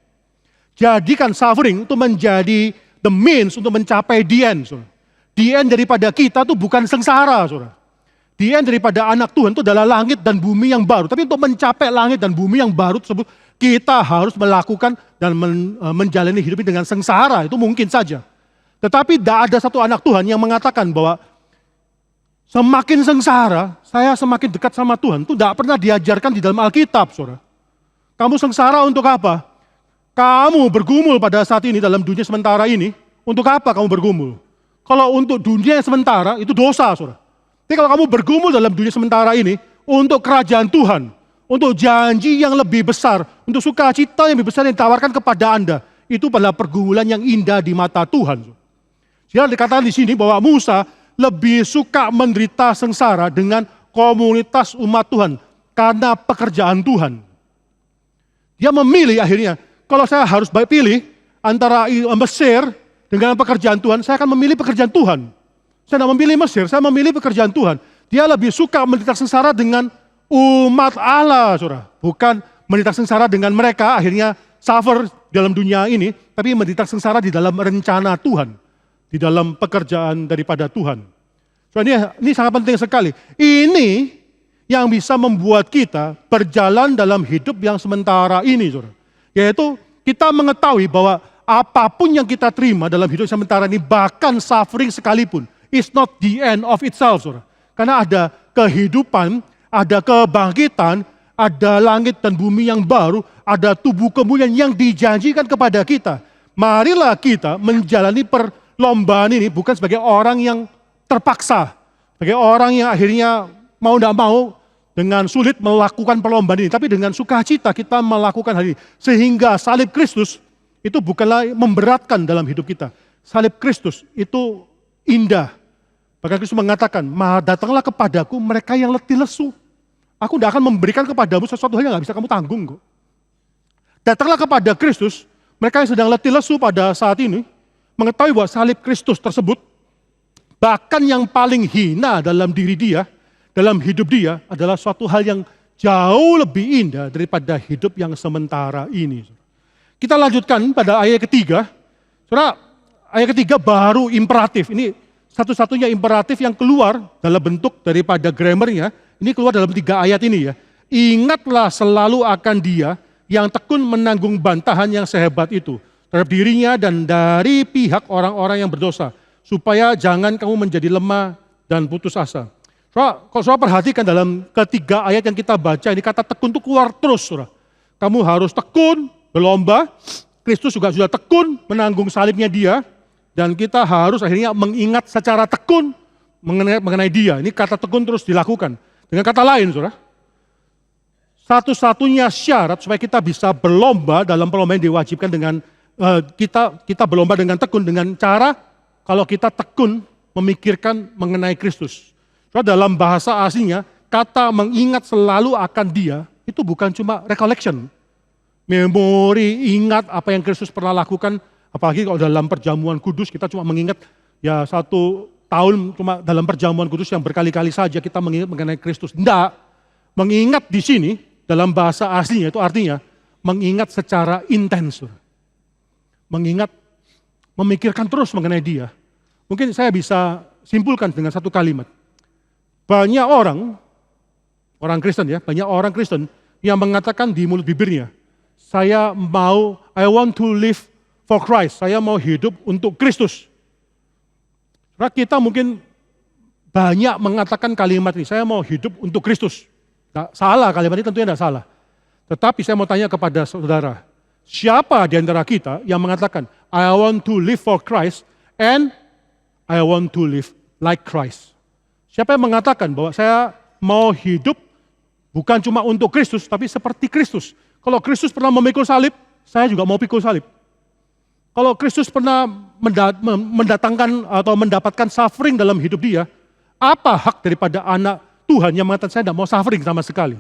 Jadikan suffering itu menjadi the means untuk mencapai the end, saudara. The end daripada kita itu bukan sengsara, saudara. The end daripada anak Tuhan itu adalah langit dan bumi yang baru. Tapi untuk mencapai langit dan bumi yang baru tersebut, kita harus melakukan dan menjalani hidup ini dengan sengsara. Itu mungkin saja. Tetapi tidak ada satu anak Tuhan yang mengatakan bahwa semakin sengsara, saya semakin dekat sama Tuhan. Itu tidak pernah diajarkan di dalam Alkitab, saudara. Kamu sengsara untuk apa? Kamu bergumul pada saat ini dalam dunia sementara ini, untuk apa kamu bergumul? Kalau untuk dunia sementara, itu dosa, saudara. Tapi kalau kamu bergumul dalam dunia sementara ini, untuk kerajaan Tuhan, untuk janji yang lebih besar, untuk sukacita yang lebih besar yang ditawarkan kepada Anda, itu adalah pergumulan yang indah di mata Tuhan. Jadi dikatakan di sini bahwa Musa lebih suka menderita sengsara dengan komunitas umat Tuhan, karena pekerjaan Tuhan. Dia memilih akhirnya, kalau saya harus pilih antara Mesir dengan pekerjaan Tuhan, saya akan memilih pekerjaan Tuhan. Saya tidak memilih Mesir, saya memilih pekerjaan Tuhan. Dia lebih suka menderita sengsara dengan umat Allah, saudara. Bukan menderita sengsara dengan mereka, akhirnya suffer dalam dunia ini, tapi menderita sengsara di dalam rencana Tuhan. Di dalam pekerjaan daripada Tuhan. So, ini sangat penting sekali. Ini yang bisa membuat kita berjalan dalam hidup yang sementara ini, saudara. Yaitu kita mengetahui bahwa apapun yang kita terima dalam hidup sementara ini, bahkan suffering sekalipun, is not the end of itself, saudara. Karena ada kehidupan, ada kebangkitan, ada langit dan bumi yang baru, ada tubuh kemuliaan yang dijanjikan kepada kita. Marilah kita menjalani perlombaan ini bukan sebagai orang yang terpaksa, sebagai orang yang akhirnya mau tidak mau dengan sulit melakukan perlombaan ini, tapi dengan sukacita kita melakukan hal ini. Sehingga salib Kristus itu bukanlah memberatkan dalam hidup kita. Salib Kristus itu indah. Bahkan Kristus mengatakan, datanglah kepadaku mereka yang letih lesu. Aku tidak akan memberikan kepadamu sesuatu hal yang tidak bisa kamu tanggung kok. Datanglah kepada Kristus, mereka yang sedang letih lesu pada saat ini, mengetahui bahwa salib Kristus tersebut, bahkan yang paling hina dalam diri dia, dalam hidup dia, adalah suatu hal yang jauh lebih indah daripada hidup yang sementara ini. Kita lanjutkan pada ayat ketiga. Saudara, ayat ketiga baru imperatif. Ini satu-satunya imperatif yang keluar dalam bentuk daripada grammarnya. Ini keluar dalam 3 ayat ini ya. Ingatlah selalu akan Dia yang tekun menanggung bantahan yang sehebat itu terhadap dirinya dan dari pihak orang-orang yang berdosa, supaya jangan kamu menjadi lemah dan putus asa. Kalau saudara perhatikan dalam ketiga ayat yang kita baca, ini kata tekun itu keluar terus, saudara. Kamu harus tekun, berlomba. Kristus juga sudah tekun menanggung salibnya Dia, dan kita harus akhirnya mengingat secara tekun mengenai Dia. Ini kata tekun terus dilakukan. Dengan kata lain, saudara, satu-satunya syarat supaya kita bisa berlomba dalam perlombaan yang diwajibkan dengan kita berlomba dengan tekun dengan cara kalau kita tekun memikirkan mengenai Kristus. Saudara, dalam bahasa aslinya, kata mengingat selalu akan Dia itu bukan cuma recollection, memori, ingat apa yang Kristus pernah lakukan. Apalagi kalau dalam perjamuan kudus kita cuma mengingat ya 1 tahun cuma dalam perjamuan kudus yang berkali-kali saja kita mengingat mengenai Kristus. Tidak, mengingat di sini dalam bahasa aslinya itu artinya mengingat secara intens. Mengingat, memikirkan terus mengenai Dia. Mungkin saya bisa simpulkan dengan satu kalimat. Banyak orang Kristen ya, banyak orang Kristen yang mengatakan di mulut bibirnya, I want to live for Christ, saya mau hidup untuk Kristus. Karena kita mungkin banyak mengatakan kalimat ini, saya mau hidup untuk Kristus. Nggak salah, kalimat ini tentunya tidak salah. Tetapi saya mau tanya kepada saudara, siapa di antara kita yang mengatakan, I want to live for Christ and I want to live like Christ? Siapa yang mengatakan bahwa saya mau hidup bukan cuma untuk Kristus, tapi seperti Kristus. Kalau Kristus pernah memikul salib, saya juga mau pikul salib. Kalau Kristus pernah mendatangkan atau mendapatkan suffering dalam hidup Dia, apa hak daripada anak Tuhan yang mengatakan saya tidak mau suffering sama sekali?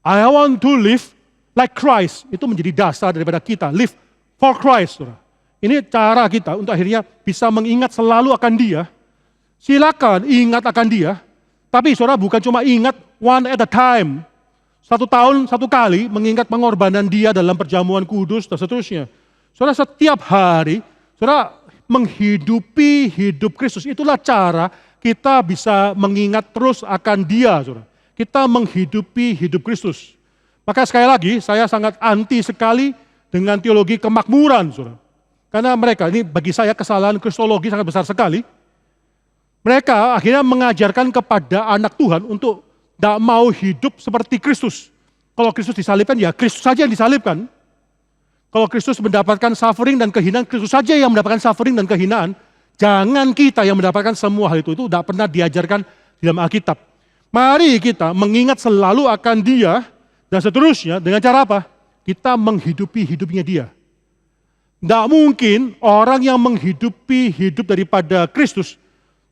I want to live like Christ, itu menjadi dasar daripada kita, live for Christ. Ini cara kita untuk akhirnya bisa mengingat selalu akan Dia. Silakan ingat akan Dia, tapi saudara bukan cuma ingat one at a time. 1 tahun 1 kali mengingat pengorbanan Dia dalam perjamuan kudus dan seterusnya. Saudara setiap hari, saudara menghidupi hidup Kristus, itulah cara kita bisa mengingat terus akan Dia, saudara. Kita menghidupi hidup Kristus. Maka sekali lagi, saya sangat anti sekali dengan teologi kemakmuran, saudara. Karena mereka, ini bagi saya kesalahan kristologi sangat besar sekali. Mereka akhirnya mengajarkan kepada anak Tuhan untuk tidak mau hidup seperti Kristus. Kalau Kristus disalibkan, ya Kristus saja yang disalibkan. Kalau Kristus mendapatkan suffering dan kehinaan, Kristus saja yang mendapatkan suffering dan kehinaan. Jangan kita yang mendapatkan semua hal itu tidak pernah diajarkan di dalam Alkitab. Mari kita mengingat selalu akan Dia dan seterusnya dengan cara apa? Kita menghidupi hidupnya Dia. Tidak mungkin orang yang menghidupi hidup daripada Kristus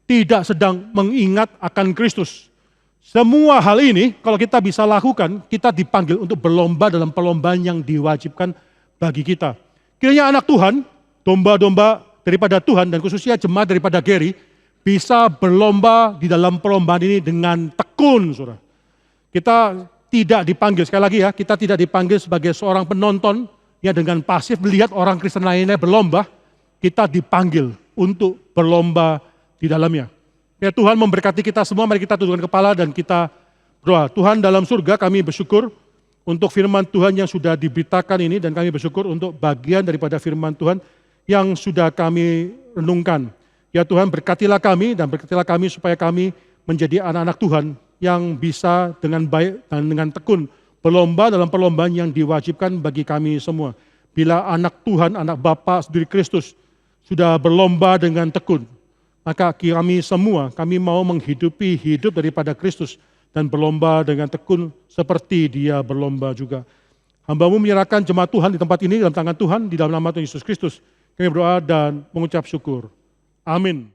tidak sedang mengingat akan Kristus. Semua hal ini kalau kita bisa lakukan, kita dipanggil untuk berlomba dalam perlombaan yang diwajibkan bagi kita. Kiranya anak Tuhan, domba-domba daripada Tuhan dan khususnya jemaat daripada Gary, bisa berlomba di dalam perlombaan ini dengan tekun, saudara. Kita tidak dipanggil, sekali lagi ya, kita tidak dipanggil sebagai seorang penonton, ya dengan pasif melihat orang Kristen lainnya berlomba, kita dipanggil untuk berlomba di dalamnya. Ya Tuhan memberkati kita semua, mari kita tundukkan kepala dan kita berdoa. Tuhan dalam surga kami bersyukur untuk firman Tuhan yang sudah diberitakan ini dan kami bersyukur untuk bagian daripada firman Tuhan yang sudah kami renungkan. Ya Tuhan berkatilah kami dan berkatilah kami supaya kami menjadi anak-anak Tuhan yang bisa dengan baik dan dengan tekun berlomba dalam perlombaan yang diwajibkan bagi kami semua. Bila anak Tuhan, anak Bapa sendiri Kristus sudah berlomba dengan tekun, maka kami semua, kami mau menghidupi hidup daripada Kristus dan berlomba dengan tekun seperti Dia berlomba juga. Hamba-Mu menyerahkan jemaat Tuhan di tempat ini dalam tangan Tuhan, di dalam nama Tuhan Yesus Kristus. Kami berdoa dan mengucap syukur. Amin.